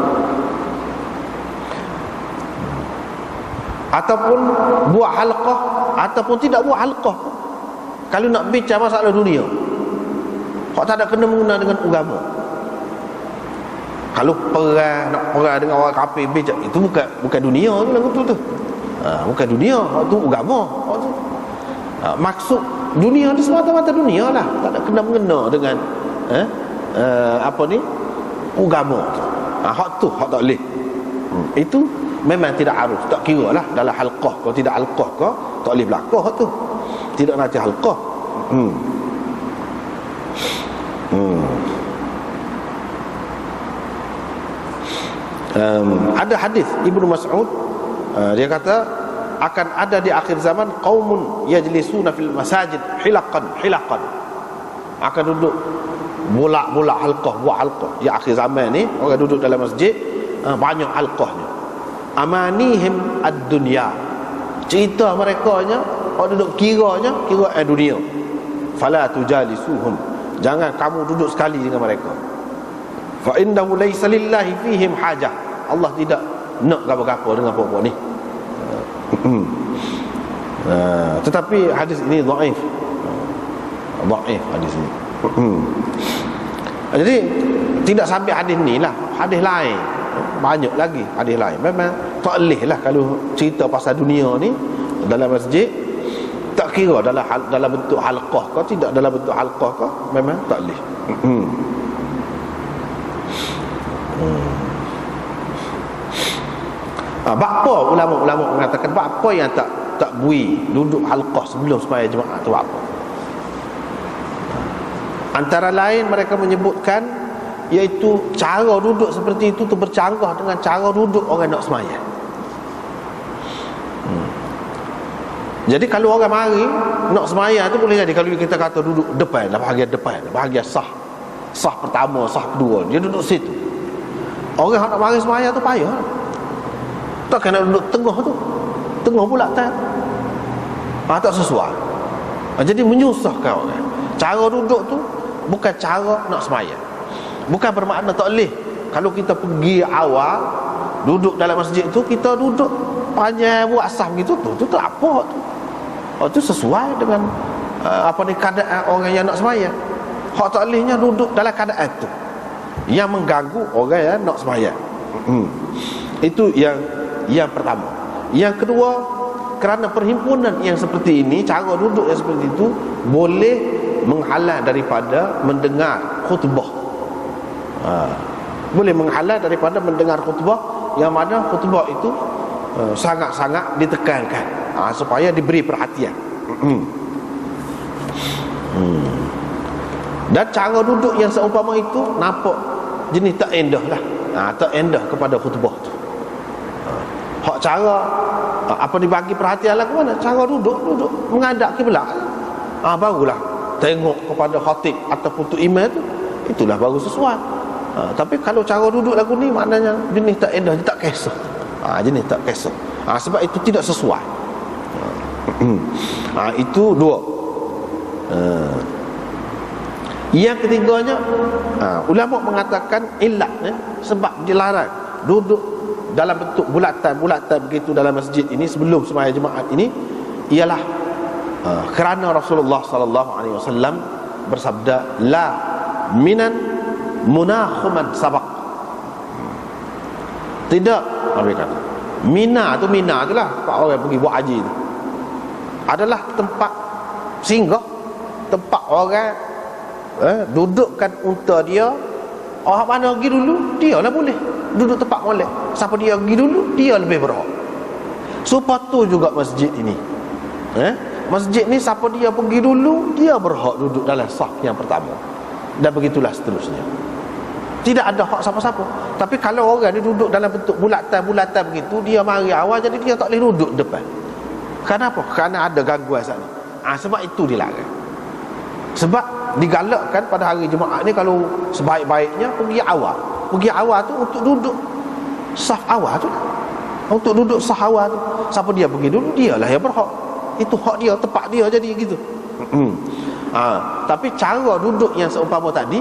Ataupun buat halqah, ataupun tidak buat halqah. Kalau nak bincang masalah dunia, hak tak ada kena mengena dengan agama. Kalau nak perang dengan orang kafir bincang, itu bukan dunia tu lagu tu. Bukan dunia, hak tu agama. Hak tu maksud dunia ni semata-mata dunia lah, tak ada kena mengena dengan agama tu. Hak tu hak tak boleh. Itu memang tidak harus, tak kira lah dalam halqah ke tidak halqah ke, tak boleh berlaku hak tu. Tidak nanti halqah. Ada hadis Ibnu Mas'ud, dia kata akan ada di akhir zaman qaumun yajlisuna fil masajid hilaqan. Akan duduk bolak-bolak halqah, buat halqah. Di akhir zaman ni orang duduk dalam masjid banyak halqahnya. Amanihim ad-dunya. Cerita merekanya, orang duduk kira dunia. Fala tujalisuhum. Jangan kamu duduk sekali dengan mereka. Fa innahu laysa lillahi fihim hajah. Allah tidak nak gapo-gapo dengan apa-apa ni. Tetapi hadis ini dhaif. Dhaif hadis ini. Jadi tidak sampai hadis ni lah, hadis lain banyak lagi, hadis lain. Memang tak boleh lah kalau cerita pasal dunia ni dalam masjid, tak kira dalam bentuk halqah ke tidak dalam bentuk halqah ke, memang tak boleh. Apa ulama-ulama mengatakan apa yang tak bui duduk halqah sebelum sembahyang Jumaat tu apa? Antara lain mereka menyebutkan iaitu cara duduk seperti itu tu bercanggah dengan cara duduk orang nak sembahyang. Jadi kalau orang mari nak sembahyang tu boleh jadi kalau kita kata duduk depan, bahagian depan, bahagian sah pertama, sah kedua, dia duduk situ. Orang nak mari sembahyang tu payah. Tak kena duduk tengah tu, tengah pula tak sesuai. Jadi menyusahkan orang. Cara duduk tu bukan cara nak sembahyang. Bukan bermakna tak boleh. Kalau kita pergi awal duduk dalam masjid tu, kita duduk panjang buat sah begitu tu tak apa tu. Tu sesuai dengan keadaan orang yang nak sembahyang. Hak tak bolehnya duduk dalam keadaan tu yang mengganggu orang yang nak sembahyang. Itu yang pertama. Yang kedua, kerana perhimpunan yang seperti ini, cara duduk yang seperti itu boleh menghalang daripada mendengar khutbah. Boleh menghalang daripada mendengar khutbah, yang mana khutbah itu sangat-sangat ditekankan, supaya diberi perhatian. Dan cara duduk yang seumpama itu nampak jenis tak endah lah, tak endah kepada khutbah tu. Hak cara dibagi perhatian lah ke mana? Cara duduk menghadap kiblat. Barulah tengok kepada khatib ataupun tu imam tu, itulah baru sesuai. Tapi kalau cara duduk lagu ni, maknanya jenis tak endah, dia tak kisah. Jenis tak kisah. Sebab itu tidak sesuai. Itu dua. Yang ketiganya, ulama mengatakan ilat, sebab dilarang duduk dalam bentuk bulatan begitu dalam masjid ini sebelum sembahyang Jumaat ini, ialah kerana Rasulullah sallallahu alaihi wasallam bersabda, la minan munakhuman sabaq. Tidak, Nabi kata, Mina tu lah tempat orang pergi buat haji tu, adalah tempat singgah, tempat orang dudukkan unta dia. Orang mana pergi dulu, dia lah boleh duduk tempat molek. Siapa dia pergi dulu, dia lebih berhak. Sepatu juga masjid ini, masjid ni siapa dia pergi dulu, dia berhak duduk dalam saf yang pertama. Dan begitulah seterusnya. Tidak ada hak siapa-siapa. Tapi kalau orang dia duduk dalam bentuk bulatan begitu, dia mari awal, jadi dia tak boleh duduk depan. Kenapa? Kerana ada gangguan sana. Sebab itu dilarang. Sebab digalakkan pada hari Jumaat ni, kalau sebaik-baiknya pergi awal. Pergi awal tu untuk duduk saf awal tu, untuk duduk saf awal tu. Siapa dia pergi dulu, dia lah yang berhak. Itu hak dia, tempat dia, jadi gitu. Tapi cara duduk yang seumpama tadi,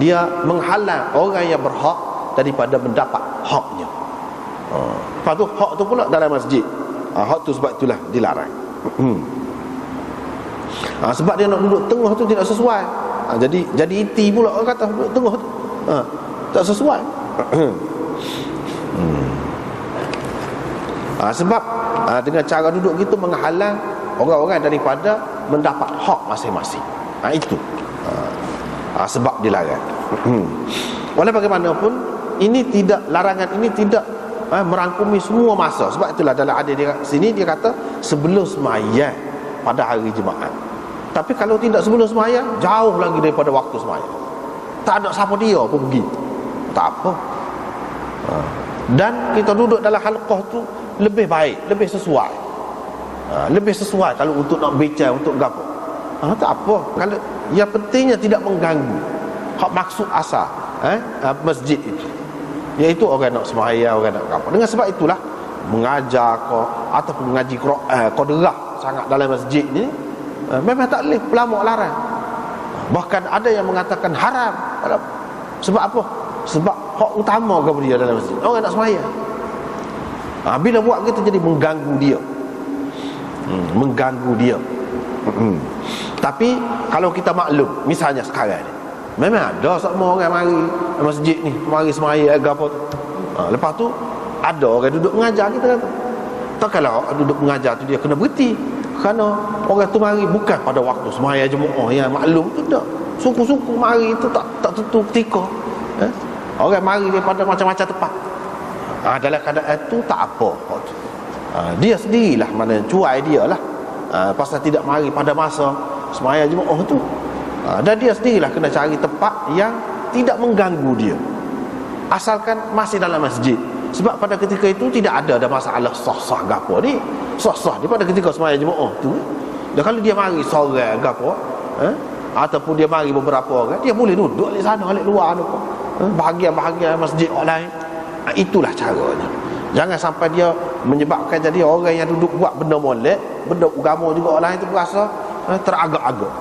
dia menghalang orang yang berhak daripada mendapat haknya. Lepas tu hak tu pula dalam masjid. Hak tu sebab itulah dilarang. Sebab dia nak duduk tengah tu tidak sesuai. Jadi iti pula orang kata duduk tengah tu tak sesuai. Sebab dengan cara duduk gitu menghalang orang-orang daripada mendapat hak masing-masing. Itu sebab dilarang. Walau bagaimanapun, ini tidak, larangan ini tidak merangkumi semua masa. Sebab itulah dalam hadis di sini dia kata sebelum sembahyang pada hari Jumaat. Tapi kalau tidak sebelum sembahyang, jauh lagi daripada waktu sembahyang, tak ada siapa dia pun pergi, tak apa. Dan kita duduk dalam halqah tu lebih baik, lebih sesuai. Lebih sesuai kalau untuk nak bincang, untuk gapo. Tak apa. Kalau yang pentingnya tidak mengganggu hak maksud asal masjid itu, iaitu orang nak sembahyang, orang nak gapo. Dengan sebab itulah mengajar ataupun mengaji Quran qadrah sangat dalam masjid ni memang tak boleh, ulama larang. Bahkan ada yang mengatakan haram. Sebab apa? Sebab hak utama kepada dia dalam masjid, orang nak sembahyang. Bila buat gitu jadi mengganggu dia. Mengganggu dia. Tapi kalau kita maklum, misalnya sekarang ni memang ada semua orang mari masjid ni, mari sembahyang apa tu. Lepas tu ada orang duduk mengajar, kita kata tak, kalau duduk mengajar tu dia kena berhenti. Kerana orang tu mari bukan pada waktu sembahyang Jumaat yang maklum tu, tak. Suku-suku mari tu tak tentu ketika. Orang mari daripada macam-macam tempat. Dalam keadaan tu tak apa. Dia sendirilah mana cuai dia lah. Pasal tidak mari pada masa sembahyang Jumaat tu. Dan dia sendirilah kena cari tempat yang tidak mengganggu dia, asalkan masih dalam masjid. Sebab pada ketika itu tidak ada masalah sah-sah gapo ni. Sah-sah dia pada ketika sembahyang Jumaat tu. Dan kalau dia mari seorang gapo, ataupun dia mari beberapa orang, dia boleh duduk di sana, di luar tu. Bahagian-bahagian masjid orang lain. Itulah caranya. Jangan sampai dia menyebabkan jadi orang yang duduk buat benda molek, benda agama juga orang lain tu berasa teragak-agak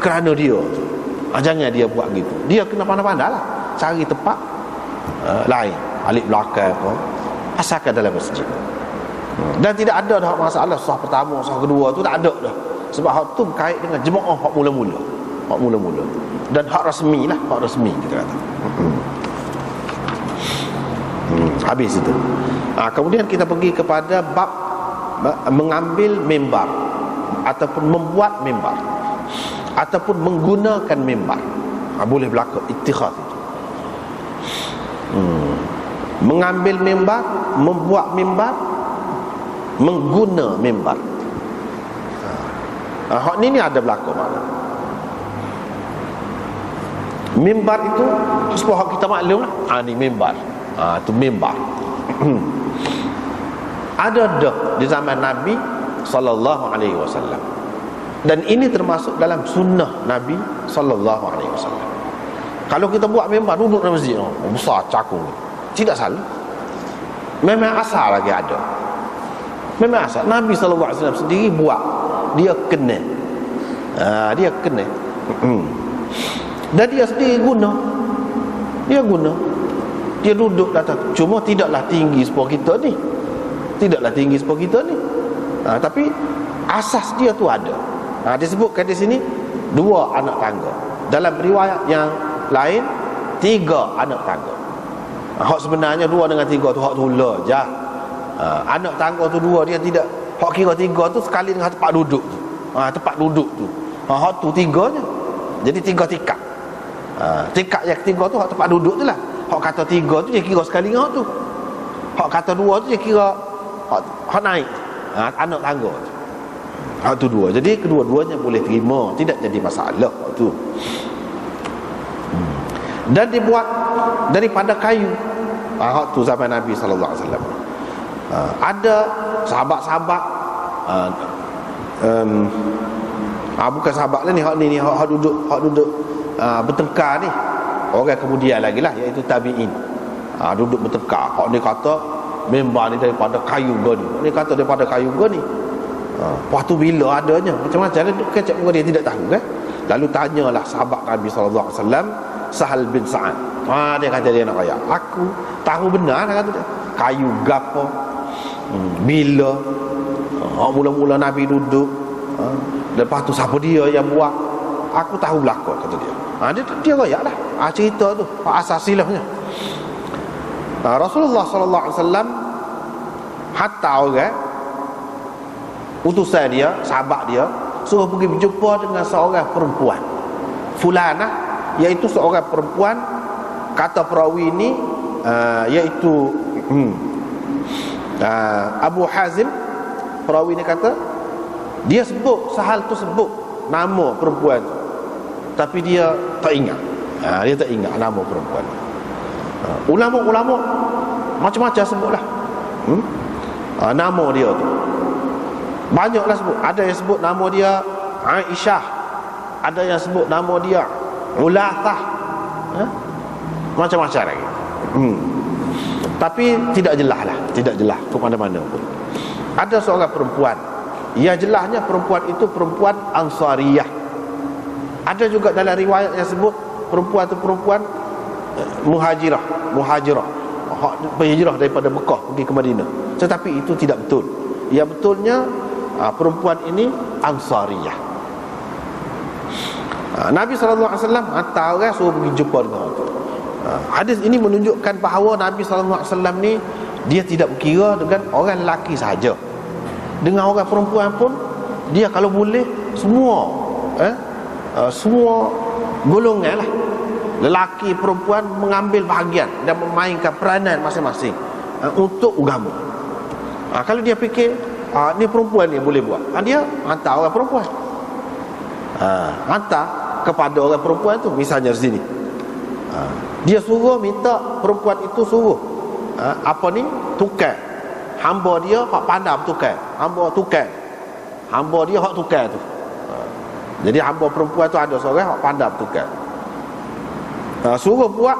kerana dia tu. Jangan dia buat gitu. Dia kena pandai-pandai lah cari tempat lain, alik belakang apa, asalkan dalam masjid. Dan tidak ada dah masalah sah pertama, sah kedua tu tak ada dah. Sebab hak tu berkait dengan jemaah hak mula-mula. Hak mula-mula. Dan hak rasmi lah, hak rasmi kita kata. Habis itu. Kemudian kita pergi kepada bab mengambil mimbar ataupun membuat mimbar ataupun menggunakan mimbar. Boleh berlaku ittikhaz itu. Mengambil mimbar, membuat mimbar, mengguna mimbar. Hak ni ada berlaku makna. Mimbar itu sebab hak kita maklum lah. Ni mimbar. Itu mimbar. Ada dah di zaman Nabi sallallahu alaihi wasallam. Dan ini termasuk dalam sunnah Nabi sallallahu alaihi wasallam. Kalau kita buat mimbar duduk dalam masjid, besar cakung, tidak salah. Memang asal lagi ada. Memang asal. Nabi sallallahu alaihi wasallam sendiri buat. Dia kena. Dia kena. Dan dia sendiri guna. Dia guna. Dia duduk datang. Cuma tidaklah tinggi seperti kita ni. Tidaklah tinggi seperti kita ni. Tapi asas dia tu ada. Disebutkan di sini 2 anak tangga. Dalam riwayat yang lain 3 anak tangga. Hak sebenarnya 2 dengan 3 tu hak tula je. Anak tangga tu 2 dia tidak. Hak kira 3 tu sekali dengan tempat duduk tu. Tempat duduk tu. Hak tu 3 je. Jadi 3 tikar. Tikar yang ketiga tu hak tempat duduk tu lah. Hak kata 3 tu dia kira sekali dengan hak tu. Hak kata 2 tu dia kira hak naik. Anak tangga tu. Hak tu 2. Jadi kedua-duanya boleh terima, tidak jadi masalah hak tu. Dan dibuat daripada kayu. Hak tu zaman Nabi sallallahu alaihi wasallam. Ada sahabat-sahabat bukan sahabat lah ni, hak ni hak duduk bertengkar ni. Orang kemudian lagi lah, iaitu tabi'in. Duduk bertengkar. Hak ni kata mimbar ni daripada kayu gani. Hak ni kata daripada kayu gani. Lepas tu bila adanya, macam-macam kecap muka dia tidak tahu kan. Lalu tanyalah sahabat Nabi sallallahu alaihi wasallam, Sahal bin Sa'ad. Dia kata dia nak kaya. Aku tahu benar kata dia. Kayu gapo? Bila? Mula-mula Nabi duduk. Lepas tu siapa dia yang buat? Aku tahu belakang kata dia. Dia royak lah. Cerita tu asas silahnya. Rasulullah sallallahu alaihi wasallam hatta orang utusan dia, sahabat dia suruh pergi berjumpa dengan seorang perempuan fulanah, iaitu seorang perempuan. Kata perawi ni iaitu Abu Hazim. Perawi ni kata dia sebut, Sahal tu sebut nama perempuan tu, tapi dia tak ingat. Dia tak ingat nama perempuan. Ulama-ulama macam-macam sebutlah nama dia tu. Banyaklah sebut. Ada yang sebut nama dia Aisyah, ada yang sebut nama dia Ulathah, macam-macam lagi. Tapi tidak jelas lah, tidak jelas ke mana-mana pun. Ada seorang perempuan, ya jelasnya perempuan itu perempuan Ansariyah. Ada juga dalam riwayat yang sebut perempuan itu perempuan Muhajirah, berhijrah daripada Mekah pergi ke Madinah. Tetapi itu tidak betul. Yang betulnya perempuan ini Ansariyah. Nabi SAW hantar orang suruh pergi jumpa dengan orang tu. Hadis ini menunjukkan bahawa Nabi SAW ni dia tidak berkira dengan orang lelaki sahaja. Dengan orang perempuan pun dia kalau boleh semua semua golongan lah, lelaki perempuan mengambil bahagian dan memainkan peranan masing-masing untuk agama. Kalau dia fikir ni perempuan ni boleh buat, dia hantar orang perempuan, hantar kepada orang perempuan tu. Misalnya di sini dia suruh minta perempuan itu suruh tukar hamba dia hak pandai bertukar, hamba dia hak tukar tu. Jadi hamba perempuan tu ada seorang hak pandai bertukar, suruh buat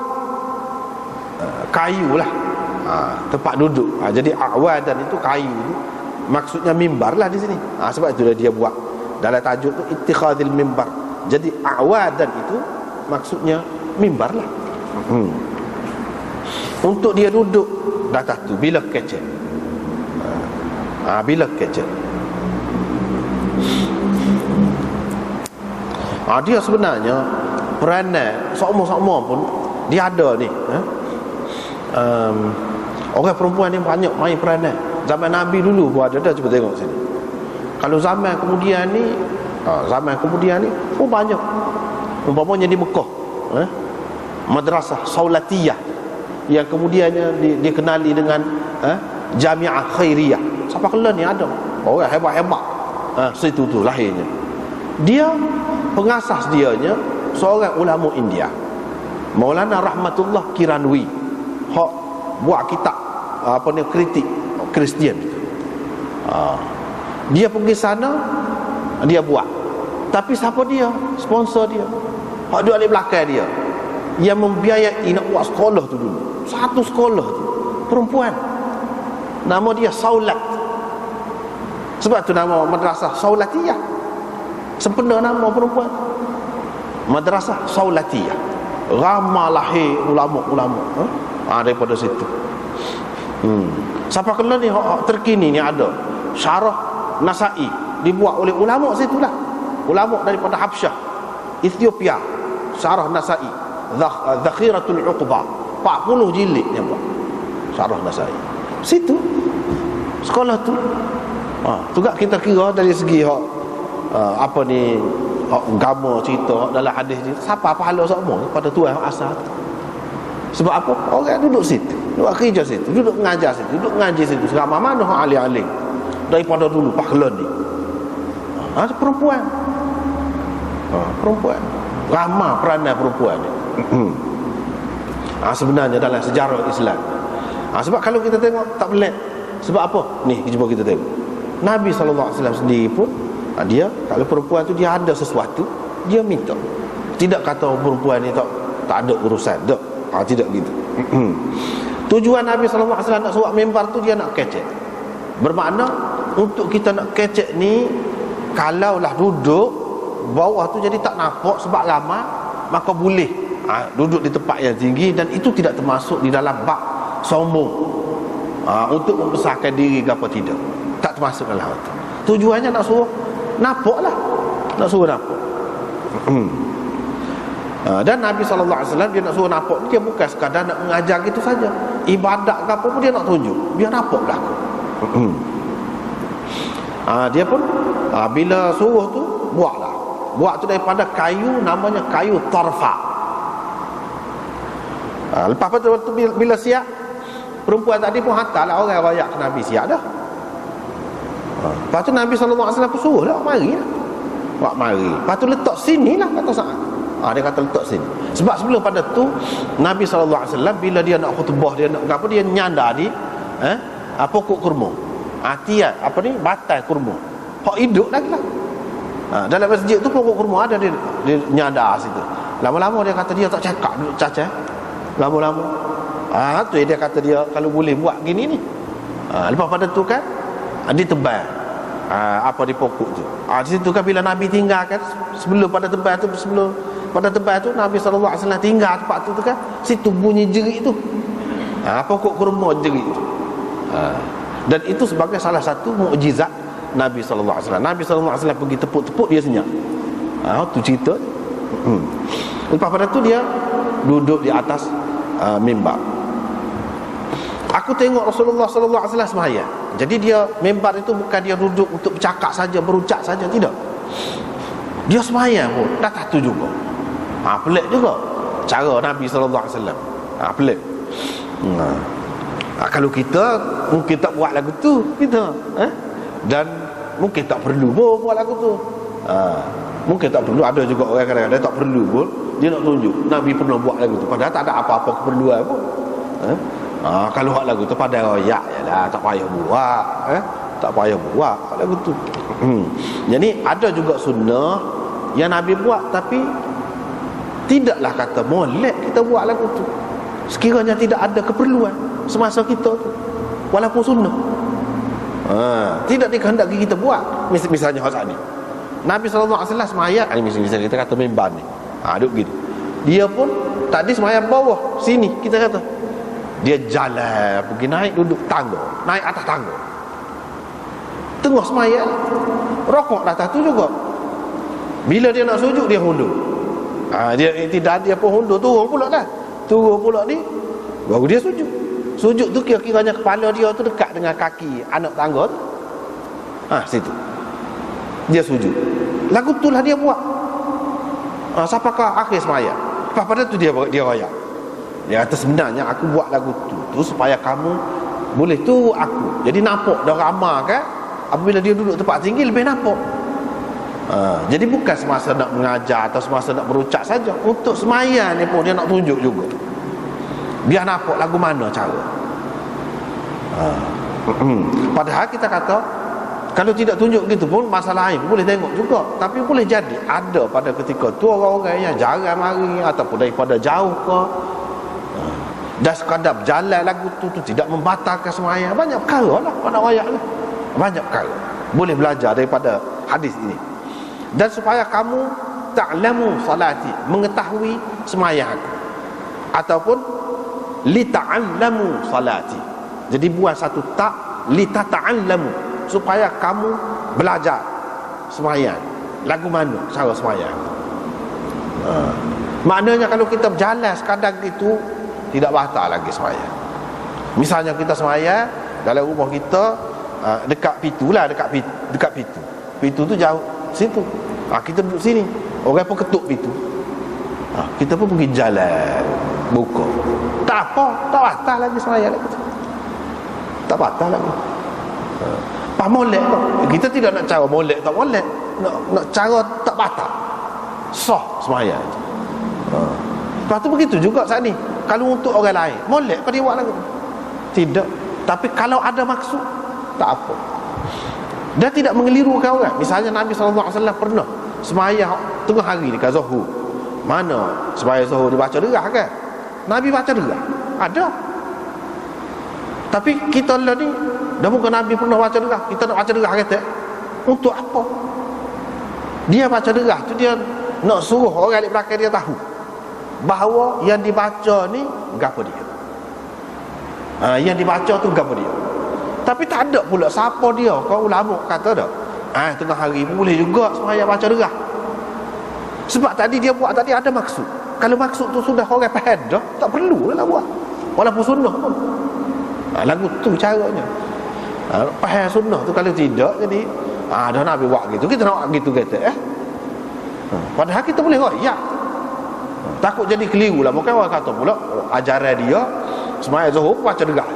kayu lah, tempat duduk. Jadi awadan itu kayu tu, maksudnya mimbar lah di sini. Sebab itulah dia buat dalam tajuk tu ittikhadil mimbar. Jadi awadan itu maksudnya mimbar lah. Untuk dia duduk di atas tu bila kecil. Bila kecil. Dia sebenarnya peranan sokmo-sokmo pun dia ada ni. Orang perempuan ni banyak main peranan. Zaman Nabi dulu pun ada. Cuba tengok sini. Kalau zaman kemudian ni banyak. Umpamanya di Mekah, madrasah Saulatiyah yang kemudiannya dikenali dengan Jamiah Khairiyah. Siapa kelan ni ada orang hebat-hebat. Situ tu lahirnya. Dia pengasas dianya seorang ulama India, Maulana Rahmatullah Kiranwi, hak buat kitab kritik Kristian. Dia pergi sana, dia buat. Tapi siapa dia? Sponsor dia, hak duduk di belakang dia, yang membiayai nak buat sekolah tu dulu. Satu sekolah tu perempuan, nama dia Saulat. Sebab tu nama madrasah Saulatiyah. Sempena nama perempuan, madrasah Saulatiyah. Ramai lahir ulama-ulama daripada situ. Siapa kena ni terkini ni ada Syarah Nasai, dibuat oleh ulama situlah, ulama daripada Habsyah, Ethiopia. Syarah Nasai, Zakhiratul Uqba, 40 jilid dia buat Syarah Nasai. Situ sekolah tu. Juga kita kira dari segi agama cerita dalam hadis ni, siapa pahala semua pada Tuhan asal. Sebab apa? Orang duduk situ, duduk kerja situ, duduk mengajar situ, duduk ngaji situ. Seramai mana ahli-ahli daripada dulu pahlawan ni. Perempuan. Perempuan. Ramai peranan perempuan ni. Sebenarnya dalam sejarah Islam. Sebab kalau kita tengok tak pelik. Sebab apa? Ni cuba kita tengok. Nabi SAW sendiri pun, dia kalau perempuan tu dia ada sesuatu, dia minta. Tidak kata perempuan ni tak ada urusan. Tidak gitu. Tujuan Nabi SAW nak surat mimbar tu, dia nak kecek. Bermakna untuk kita nak kecek ni, kalaulah duduk bawah tu jadi tak nampak sebab lama, maka boleh duduk di tempat yang tinggi, dan itu tidak termasuk di dalam bab sombong untuk membesarkan diri ke apa tidak. Tak termasuk dalam itu. Tujuannya nak suruh nampak lah, nak suruh nampak. Dan Nabi SAW dia nak suruh nampak, dia bukan sekadar nak mengajar gitu saja. Ibadat ke apa pun dia nak tunjuk, biar nampak berlaku. Dia pun bila suruh tu, buatlah. Buat tu daripada kayu, namanya kayu tarfa. Lepas tu bila siap, perempuan tadi pun hantarlah orang rayak ke Nabi siap dah. Lepas tu Nabi SAW pun suruh lah, mari lah. Mari. Lepas tu letak sini lah, kata saat. Dia kata letak sini. Sebab sebelum pada tu Nabi SAW bila dia nak khutbah, dia nak apa, dia nyandar di pokok kurma. Batai kurma. Hak hidup lagi lah. Dalam masjid tu pokok kurma ada, dia nyandar situ. Lama-lama dia kata dia tak cakap, duduk cacat. Lama-lama tu dia kata dia kalau boleh buat gini ni. Lepas pada tu kan dia tebal di pokok tu. Di situ kan bila Nabi tinggalkan, sebelum pada tebal tu Nabi SAW tinggal tempat tu kan, situ bunyi jerit tu. Pokok kurma jerit tu. Dan itu sebagai salah satu mukjizat Nabi SAW. Nabi SAW pergi tepuk-tepuk, dia senyap. Tu cerita. Lepas pada tu dia duduk di atas mimbar. Aku tengok Rasulullah SAW sembahyang. Jadi dia mimbar itu bukan dia duduk untuk bercakap saja, berucap saja, tidak. Dia sembahyang pun dah tu juga. Pelik juga cara Nabi SAW. Pelik. Kalau kita mungkin tak buat lagu tu kita, dan mungkin tak perlu pun buat lagu tu. Mungkin tak perlu. Ada juga orang kadang-kadang tak perlu pun dia nak tunjuk Nabi pernah buat lagu tu, padahal tak ada apa-apa keperluan pun. Kalau buat lagu tu pada royak jelah, tak payah buat. Tak payah buat lagu tu. Jadi ada juga sunnah yang Nabi buat, tapi tidaklah kata molek kita buat lagu tu sekiranya tidak ada keperluan semasa kita tu, walaupun sunnah. Tidak dikehendaki kita buat. Misalnya hari ni Nabi SAW semayang, misalnya kita kata mimbar ni, duduk gini, dia pun tadi semayang bawah sini, kita kata dia jalan pergi naik, duduk tangga, naik atas tangga, tengah semayang, rokok atas tu juga. Bila dia nak sujud, dia hundur. Dia tidak, dia pun hundur, turun pula ni, baru dia sujud. Sujud tu kira-kiranya kepala dia tu dekat dengan kaki anak tangga tu. Situ dia sujud. Lagu tu lah dia buat. Sampakah akhir semaya. Pada tu dia royak. Dia kata sebenarnya aku buat lagu tu supaya kamu boleh tu aku. Jadi nampak dah ramah kan. Apabila dia duduk tempat tinggi lebih nampak. Jadi bukan semasa nak mengajar atau semasa nak berucap saja. Untuk semaya ni pun dia nak tunjuk juga. Biar nampak lagu mana cara. Padahal kita kata kalau tidak tunjuk gitu pun masalah lain boleh tengok juga. Tapi boleh jadi ada pada ketika tu orang-orang yang jarang mari ataupun daripada jauh ke, dah sekadar berjalan lagu tu tidak membatalkan sembahyang. Banyak perkara lah pada ayat ni. Banyak perkara boleh belajar daripada hadis ini. Dan supaya kamu ta'lamu salati, mengetahui sembahyang aku, ataupun lita'allamu salati. Jadi buat satu tak, litata'allamu, supaya kamu belajar sembahyang lagu mana cara sembahyang. Maknanya kalau kita berjalan sekadar itu tidak batal lagi sembahyang. Misalnya kita sembahyang dalam rumah kita, dekat pintu lah, dekat pintu. Pintu tu jauh situ. Kita duduk sini, orang pun ketuk pintu. Kita pun pergi jalan buka. Tak apa, tak batal lagi sembahyang lagi. Tak batal lagi. Molek tu. Kita tidak nak cara molek tak molek. Nak cara tak batal. Sah sembahyang. Lepas tu begitu juga saat ni. Kalau untuk orang lain, molek kau dia buat lagu. Tidak. Tapi kalau ada maksud, tak apa. Dan tidak mengelirukan orang. Misalnya Nabi SAW pernah sembahyang tengah hari dekat Zuhur. Mana sembahyang Zuhur dia baca derah kan? Nabi baca derah. Ada. Tapi kita lah ni, dah bukan Nabi pernah baca derah, kita nak baca derah kata untuk apa? Dia baca derah tu dia nak suruh orang di belakang dia tahu bahawa yang dibaca ni gapo dia. Yang dibaca tu gapo dia. Tapi tak ada pula siapa dia. Kau ulama kata dah, tengah hari boleh juga sembahyang baca derah. Sebab tadi dia buat tadi ada maksud. Kalau maksud tu sudah orang faham dah, tak perlu lah buat. Walaupun sunnah pun. Lagu tu caranya. Faham sunnah tu, kalau tidak jadi dah Nabi buat gitu, kita nak buat gitu kata padahal kita boleh royak. Takut jadi keliru lah. Bukan orang kata pula ajaran dia sembahyang Zuhur baca derah.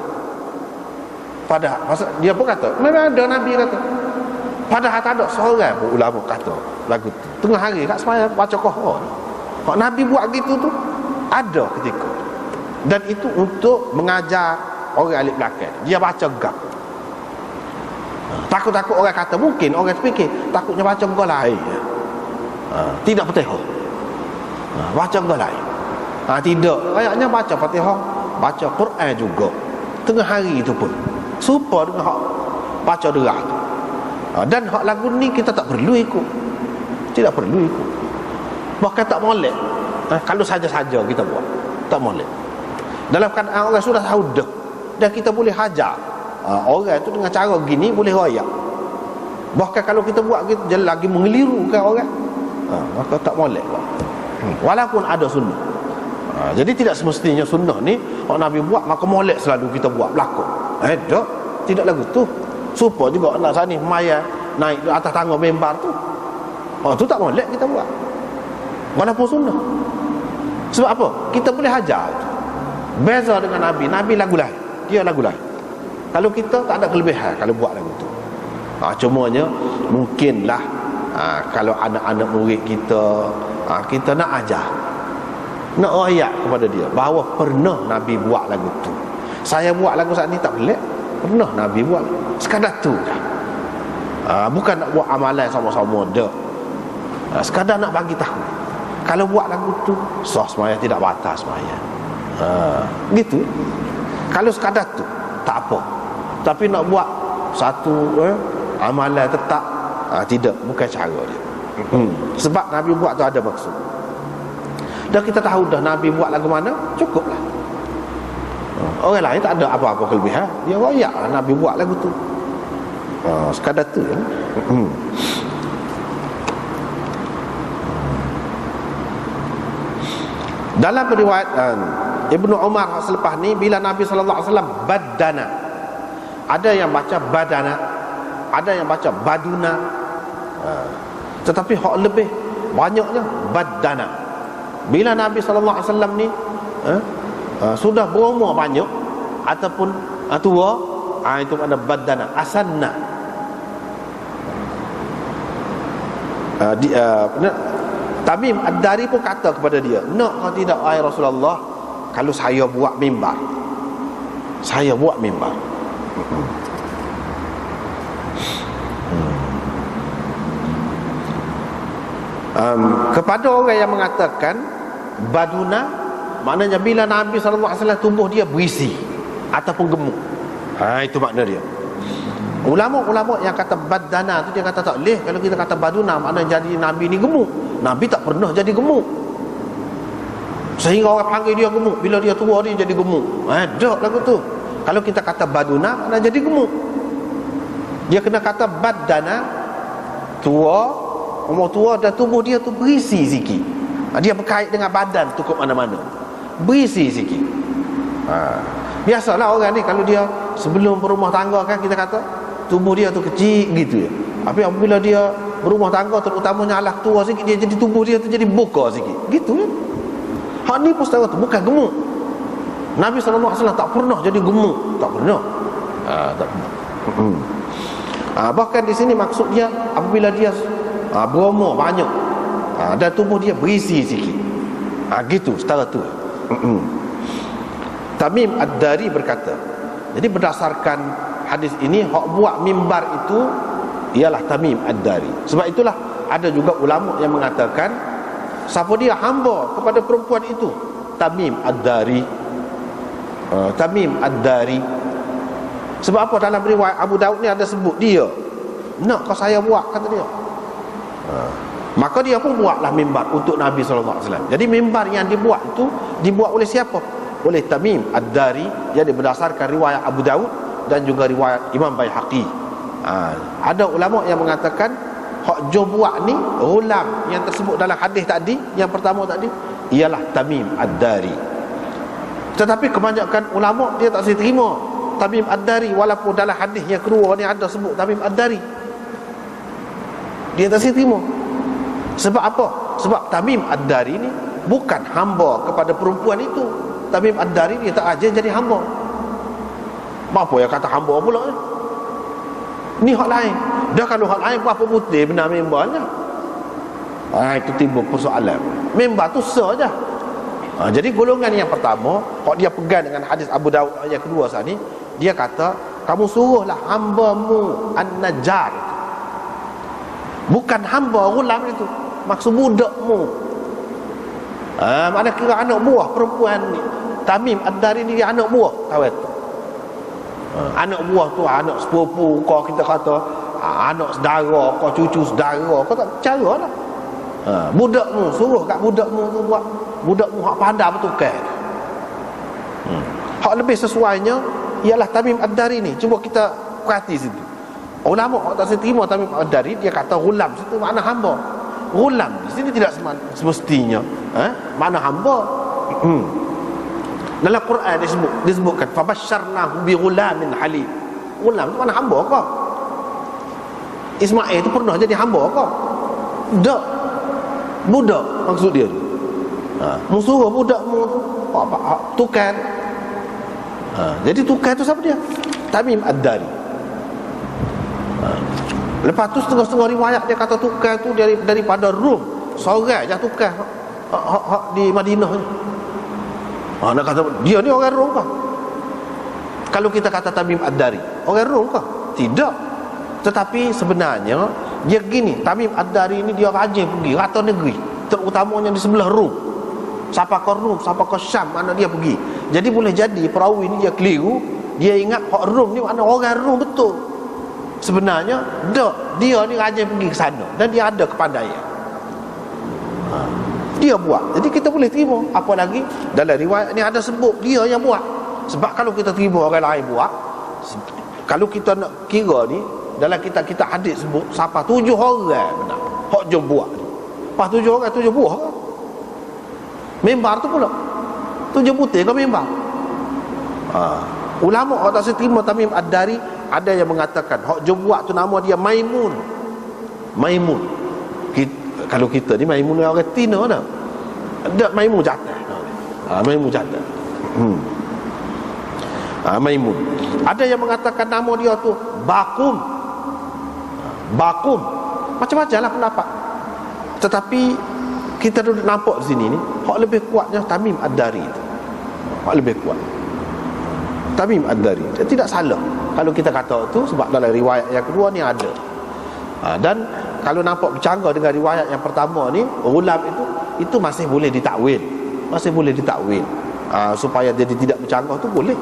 Padahal dia pun kata memang ada Nabi kata. Padahal tak ada seorang pun ulama kata lagu tu tengah hari kat sembahyang baca Quran. Kalau Nabi buat gitu tu ada ketika. Dan itu untuk mengajar orang alik belakang. Dia baca gap. Takut-takut orang kata, mungkin orang fikir takutnya baca gap lain. Tidak Fatihah. Baca gap lain. Tidak. Kayaknya baca Fatihah, baca Quran juga. Tengah hari itu pun serupa dengan hak baca derah tu. Dan hak lagu ni kita tak perlu ikut. Tidak perlu ikut. Bahkan tak molek. Kalau saja-saja kita buat, tak molek. Dalam keadaan orang sudah tahu dah, dan kita boleh hajar orang tu dengan cara gini, boleh royak. Bahkan kalau kita buat gitu, jadi lagi mengelirukan orang, maka tak molek buat. Walaupun ada sunnah. Jadi tidak semestinya sunnah ni kalau Nabi buat maka molek selalu kita buat berlaku. Tak, tidak lagu tu. Supaya juga nak sani maya naik atas tangga mimbar tu. Tu tak molek kita buat. Walaupun sunnah. Sebab apa? Kita boleh hajar. Beza dengan Nabi. Nabi lagu lain, dia lagu lain. Kalau kita tak ada kelebihan kalau buat lagu tu. Cumanya mungkinlah kalau anak-anak murid kita, kita nak ajar, nak royak kepada dia bahawa pernah Nabi buat lagu tu. Saya buat lagu saat ni tak pelik, pernah Nabi buat. Sekadar tu dah. Bukan nak buat amalan sama-sama dah. Sekadar nak bagi tahu kalau buat lagu tu sah sembahyang, tidak batal sembahyang. Gitu. Kalau sekadar tu tak apa. Tapi nak buat satu amalan tetap, tidak, bukan cara dia. Sebab Nabi buat tu ada maksud. Dan kita tahu dah Nabi buat lagu mana, cukuplah. Orang lain tak ada apa-apa kelebihan, dia royak Nabi buat lagu tu. Sekadar tu ya. Dalam periwayatan Ibnu Umar selepas ni, bila Nabi sallallahu alaihi wasallam badana, ada yang baca badana, ada yang baca baduna, tetapi hak lebih banyaknya badana. Bila Nabi sallallahu alaihi wasallam ni sudah berumur banyak ataupun tua, itu ada badana, asanna. Tamim Ad-Dari pun kata kepada dia, nak kau tidak wahai Rasulullah, kalau saya buat mimbar, saya buat mimbar. Kepada orang yang mengatakan baduna, maknanya bila Nabi SAW tubuh dia berisi ataupun gemuk, itu makna dia. Ulama-ulama yang kata badana tu, dia kata tak boleh. Kalau kita kata baduna, maknanya jadi Nabi ni gemuk. Nabi tak pernah jadi gemuk sehingga orang panggil dia gemuk. Bila dia tua dia jadi gemuk, tak lagu tu. Kalau kita kata baduna, maknanya jadi gemuk. Dia kena kata badana, tua, umur tua, dan tubuh dia tu berisi sikit. Dia berkait dengan badan tu ke mana-mana, berisi sikit. Biasalah orang ni kalau dia sebelum berumah tangga kan, kita kata tubuh dia tu kecil gitu ya. Tapi apabila dia berumah tangga, terutamanya alah tua sikit, dia jadi tubuh dia tu jadi buka sikit gitu ya. Hak ni pun setara tu, bukan gemuk. Nabi SAW tak pernah jadi gemuk, tak pernah. Tak pernah. Bahkan di sini maksudnya apabila dia berumur banyak, dan tubuh dia berisi sikit, gitu, setara tu. Tamim Ad-Dari berkata, jadi berdasarkan hadis ini, hak buat mimbar itu ialah Tamim Ad-Dari. Sebab itulah ada juga ulama yang mengatakan siapa dia hamba kepada perempuan itu, Tamim Ad-Dari. Tamim Ad-Dari. Sebab apa? Dalam riwayat Abu Daud ni ada sebut dia, nak kau saya buat, kata dia. Maka dia pun buatlah mimbar untuk Nabi SAW. Jadi mimbar yang dibuat itu dibuat oleh siapa? Oleh Tamim Ad-Dari, yang berdasarkan riwayat Abu Daud dan juga riwayat Imam Baihaqi. Ada ulama yang mengatakan hak jo buat ni, ghulam yang tersebut dalam hadis tadi, yang pertama tadi, ialah Tamim Ad-Dari. Tetapi kebanyakan ulama dia tak terima Tamim Ad-Dari, walaupun dalam hadis yang kedua ni ada sebut Tamim Ad-Dari. Dia tak terima. Sebab apa? Sebab Tamim Ad-Dari ni bukan hamba kepada perempuan itu. Tamim Ad-Dari dia tak ajar jadi hamba. Apa yang kata hamba pula ni? Ni hak lain. Dah kalau hak lain, berapa putih benar membernya? Itu timbul persoalan. Member tu saja. Jadi golongan yang pertama, kalau dia pegang dengan hadis Abu Daud yang kedua saat ni, dia kata kamu suruhlah hambamu An-Najjar, bukan hamba ghulam itu, maksud budakmu. Mana kira anak buah perempuan ni. Tamim Ad-Dari ni dia anak buah kawan tu. Anak buah tu anak sepupu kau, kita kata anak saudara kau, cucu saudara kau, tak cara lah. Budakmu, suruh kat budakmu tu buat. Budakmu hak pandai betul kan. Hak lebih sesuainya ialah Tamim Ad-Dari ni. Cuba kita perhati situ. Ulama hak tak terima Tamim Ad-Dari, dia kata ghulam, situ makna hamba. Ghulam di sini tidak semestinya makna hamba. Dalam Quran disebutkan fabasyarnahu bi ghulamin halim. Ghulam tu mana hamba kau? Ismail tu pernah jadi hamba kau? Tak. Budak maksud dia tu. Musuh budakmu tu tukar. Jadi tukar tu siapa dia? Tamim Ad-Dari. Lepas tu setengah-setengah riwayat dia kata tukar tu daripada Rum. Seorang je tukar di Madinah ni. Nak kata dia ni orang Rom kah? Kalau kita kata Tamim Ad-Dari, orang Rom kah? Tidak. Tetapi sebenarnya dia gini, Tamim Ad-Dari ni dia rajin pergi rata negeri, terutamanya di sebelah Rom. Siapa ke Rom, siapa ke Syam, mana dia pergi. Jadi boleh jadi perawi ni dia keliru, dia ingat hak Rom ni mana orang Rom betul. Sebenarnya dia ni rajin pergi ke sana dan dia ada kepandaian. Dia buat. Jadi kita boleh terima. Apa lagi dalam riwayat ni ada sebut dia yang buat. Sebab kalau kita terima orang lain buat, kalau kita nak kira ni, dalam kita hadis sebut siapa 7 orang benar hak jom buat ni. Pas 7 orang 7 buah ke? Mimbar tu pula, tu jemputin ke mimbar. Ulama orang tak seterima Tamim Ad-Dari. Ada yang mengatakan hak jempuat tu nama dia Maimun. Maimun. Kalau kita ni Maimun ni orang Tina dah. Ada Maimun jatah. Maimun jatah. Maimun. Ada yang mengatakan nama dia tu Bakum. Bakum. Macam-macam lah pendapat. Tetapi kita duduk nampak di sini ni, hak lebih kuatnya Tamim Ad-Dari tu. Hak lebih kuat Tamim Ad-Dari. Dia tidak salah kalau kita kata tu, sebab dalam riwayat yang kedua ni ada. Dan kalau nampak bercanggah dengan riwayat yang pertama ni, Ghulam itu masih boleh ditakwil. Masih boleh ditakwil. Supaya jadi tidak bercanggah tu boleh.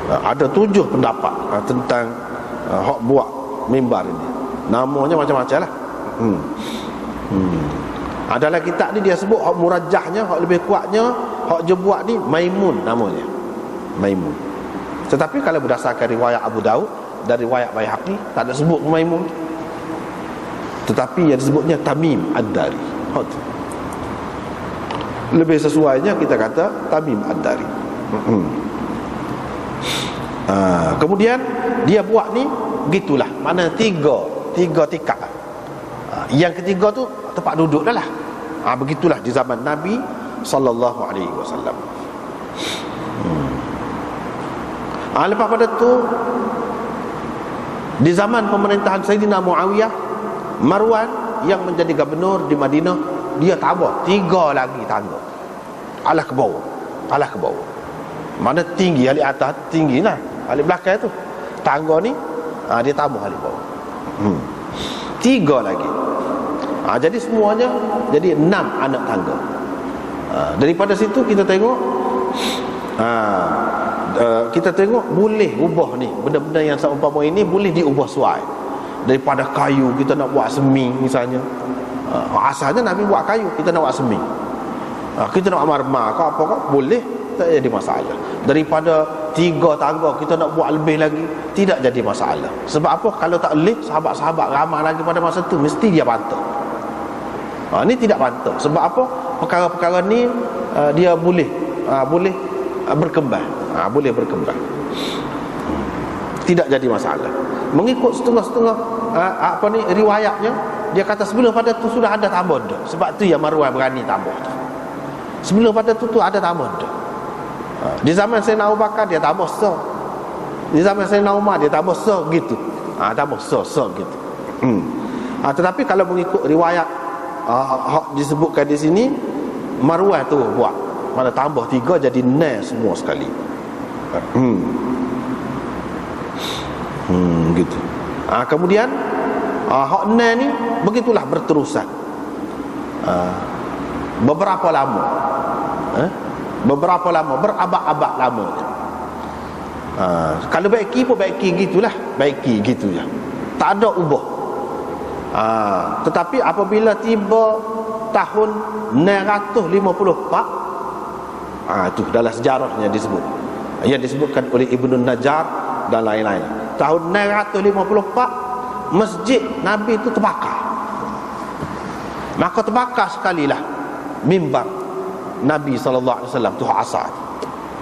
Ada 7 pendapat tentang hak buat mimbar ini. Namanya macam-macam lah. Dalam kitab ni dia sebut hak murajahnya, hak lebih kuatnya, hak jebuat ni Maimun namanya. Maimun. Tetapi kalau berdasarkan riwayat Abu Daud dan riwayat Baihaqi, tak ada sebut Maimun. Tetapi yang disebutnya Tamim Ad-Dari. Lebih sesuainya kita kata Tamim Ad-Dari. Kemudian dia buat ni begitulah. Mana tiga tingkat. Yang ketiga tu tempat duduk dah lah. Begitulah di zaman Nabi sallallahu alaihi wasallam. Lepas pada tu, di zaman pemerintahan Sayyidina Muawiyah, Marwan yang menjadi gubernur di Madinah, dia tambah 3 lagi tangga. Alah ke bawah. Mana tinggi, alik atas tinggi lah, alik belakang tu. Tangga ni dia tambah alik bawah. 3 lagi. Jadi semuanya jadi 6 anak tangga. Daripada situ kita tengok boleh ubah ni, benda-benda yang seumpama ini boleh diubah suai. Daripada kayu kita nak buat semi misalnya. Asalnya Nabi buat kayu, kita nak buat semi. Kita nak marmar ke apa ke, boleh, tak jadi masalah. Daripada 3 tangga kita nak buat lebih lagi, tidak jadi masalah. Sebab apa? Kalau tak boleh, sahabat-sahabat ramai lagi pada masa tu, mesti dia bantah. Ni tidak bantah. Sebab apa? Perkara-perkara ni dia boleh berkembang. Boleh berkembang. Tidak jadi masalah. Mengikut setengah-setengah riwayatnya, dia kata sebelum pada tu sudah ada tambah dah. Sebab tu yang Marwan berani tambah tu. Sebelum pada tu ada tambah dah. Di zaman Sayyidina Abu Bakar dia tambah so. Di zaman Sayyidina Umar dia tambah so gitu. Tambah so gitu. Tetapi kalau mengikut riwayat disebutkan di sini, Marwan tu buat, mana tambah 3 jadi 9 semua sekali. Gitu. Kemudian hak 9 ni begitulah berterusan. Beberapa lama. Berabad-abad lama. Kalau baiki pun baiki gitulah, baiki gitu je. Tak ada ubah. Tetapi apabila tiba tahun 954, itu dalam sejarahnya disebut, yang disebutkan oleh Ibnu Najjar dan lain-lain. Tahun 954 masjid Nabi itu terbakar. Maka terbakar sekalilah mimbar Nabi sallallahu alaihi wasallam tu hak asal.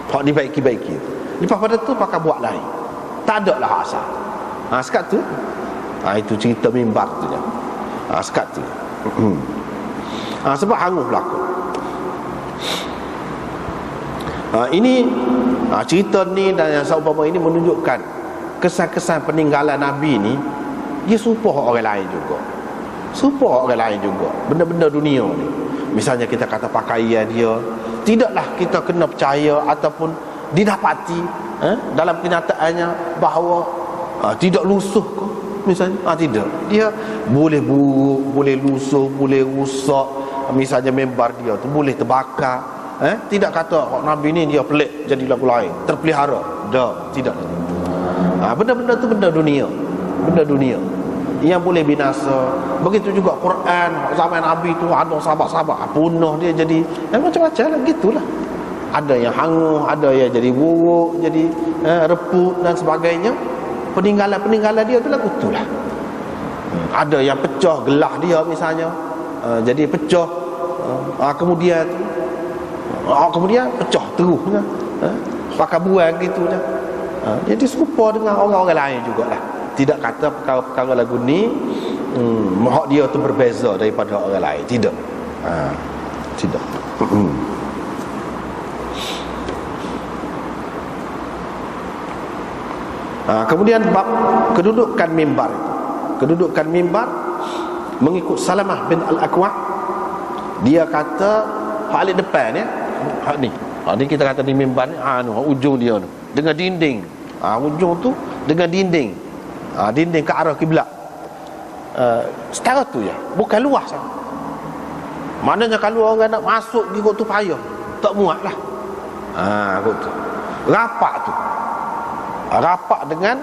Hak dibaiki-baiki. Lepas pada tu pakai buat lain. Tak ada lah hak asal. Sekat tu itu cerita mimbar tu je. Sekat tu. Sebab hangus berlaku. Ini cerita ni dan yang seumpama ini menunjukkan kesan-kesan peninggalan Nabi ni, dia serupa orang lain juga. Serupa orang lain juga. Benda-benda dunia ni. Misalnya kita kata pakaian dia, tidaklah kita kena percaya ataupun didapati dalam kenyataannya bahawa tidak lusuh ke, misalnya. Tidak. Dia boleh buruk, boleh lusuh, boleh rusak. Misalnya mimbar dia tu boleh terbakar. Tidak kata Nabi ni dia pelik jadi lagu lain, terpelihara. Tidak. Benda-benda tu benda dunia. Benda dunia yang boleh binasa. Begitu juga Quran zaman Nabi tu ada sahabat-sahabat punah dia jadi macam-macam lah, gitulah. Ada yang hangus, ada yang jadi buruk, jadi reput dan sebagainya. Peninggalan-peninggalan dia tu lah itulah. Ada yang pecah gelah dia misalnya, jadi pecah, kemudian pecah terus kan, pakai buang gitu kan. Jadi serupa dengan orang-orang lain jugalah. Tidak kata perkara-perkara lagu ni hak dia tu berbeza daripada orang lain, tidak. Tidak. Kemudian bab kedudukan mimbar itu. Kedudukan mimbar mengikut Salamah bin Al-Aqwa. Dia kata hak depan ya. Hak ni kita kata di mimbar ni, ujung dia tu dengan dinding. Ujung tu dengan dinding. Dinding ke arah kiblat. Setara tu ya, bukan luas sangat. Maknanya kalau orang nak masuk di kot tu payah, tak muat lah. Kot tu rapat tu, rapat dengan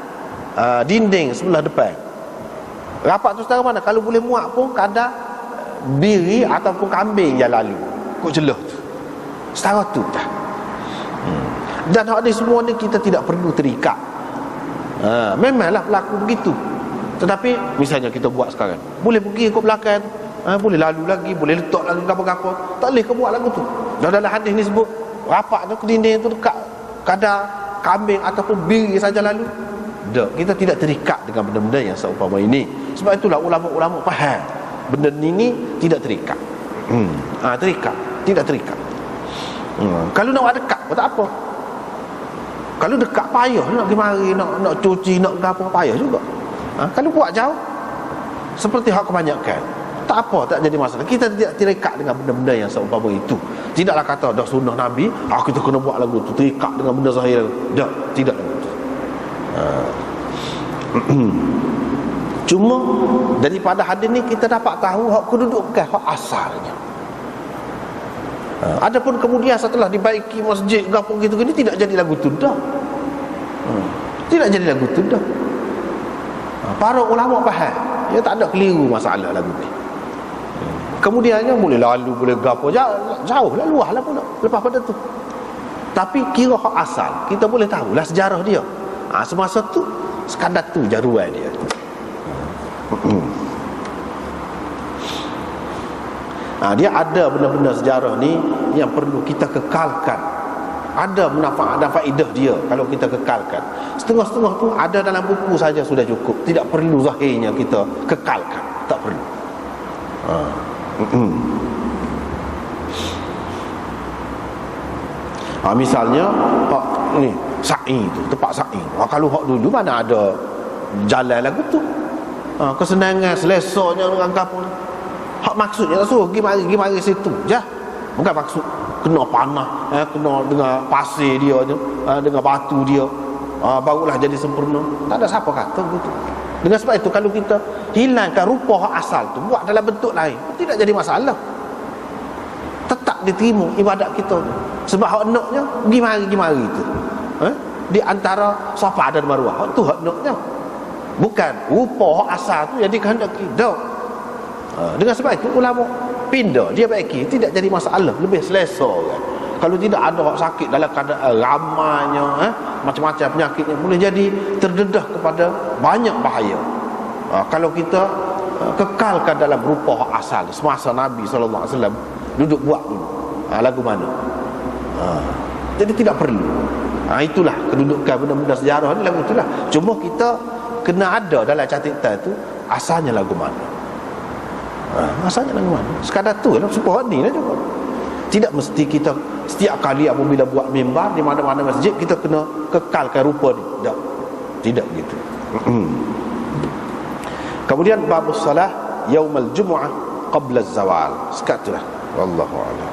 dinding sebelah depan. Rapat tu setara mana? Kalau boleh muat pun kadar biri ataupun kambing yang lalu kot celah tu, setara tu dah. Dan hak ni semua ni kita tidak perlu terikat. Memanglah berlaku begitu. Tetapi misalnya kita buat sekarang, boleh pergi ke belakang, boleh lalu lagi, boleh letak lagi apa-apa. Tak boleh ke buat lagu tu. Dalam hadis ni sebut rapat tu ke dinding tu dekat kadar kambing ataupun biri saja lalu. Tak, kita tidak terikat dengan benda-benda yang seumpama ini. Sebab itulah ulama-ulama faham benda ini tidak terikat. Terikat, tidak terikat. Kalau nak buat dekat pun tak apa. Kalau dekat payah nak pergi mari, nak cuci, nak apa payah juga. Kalau buat jauh seperti hak kebanyakan, tak apa, tak jadi masalah. Kita tidak terikat dengan benda-benda yang seumpama itu. Tidaklah kata dah sunnah Nabi, kita kena buat lagu tu, terikat dengan benda zahir. Tak, tidak lagu tu. Cuma daripada hadis ni kita dapat tahu hak kedudukan, hak asalnya. Adapun kemudian setelah dibaiki masjid gapo gitu gini, tidak jadi lagu tu dah. Tidak jadi lagu tu dah. Para ulama faham, ya tak ada keliru masalah lagu ni. Kemudiannya boleh lalu, boleh gapo, jauh lah, luah lah pun lepas pada tu. Tapi kira hak asal, kita boleh tahulah sejarah dia. Semasa tu sekadar tu jaruan dia. Dia ada benda-benda sejarah ni yang perlu kita kekalkan. Ada manfaat dan faedah dia kalau kita kekalkan. Setengah-setengah tu ada dalam buku saja sudah cukup. Tidak perlu zahirnya kita kekalkan. Tak perlu. Misalnya ni sa'i tu, tempat sa'i. Kalau hak dulu mana ada jalan lagu tu. Kesenangan, selesanya dengan kapal. Hak maksudnya tak suruh pergi mari situ je. Bukan maksud kena panah, kena dengan pasir dia je, dengan batu dia, barulah jadi sempurna. Tak ada siapa kata begitu. Dengan sebab itu kalau kita hilangkan rupa hak asal tu, buat dalam bentuk lain, tidak jadi masalah. Tetap diterima ibadat kita. Sebab hak naknya pergi mari tu. Di antara Safa dan Marwah, hak tu hak naknya. Bukan rupa hak asal tu yang dikehendaki. Tak. Dengan sebab itu ulama pindah, dia baiki, tidak jadi masalah, lebih selesa kan. Kalau tidak ada orang sakit dalam keadaan ramainya, macam-macam penyakitnya, boleh jadi terdedah kepada banyak bahaya. Kalau kita kekalkan dalam rupa hak asal semasa Nabi SAW duduk buat dulu, lagu mana, jadi tidak perlu. Itulah kedudukan benda-benda sejarah ni, lagu itulah. Cuma kita kena ada dalam catatan tu asalnya lagu mana. Asalnya lagu mana. Sekadar tu lah, supaya ni lah juga. Tidak mesti kita setiap kali apabila buat mimbar di mana-mana masjid kita kena kekalkan rupa ni. Tidak begitu. Kemudian babus salah yaumal jumu'ah qabla az-zawal. Sekat tu lah. Wallahu a'lam.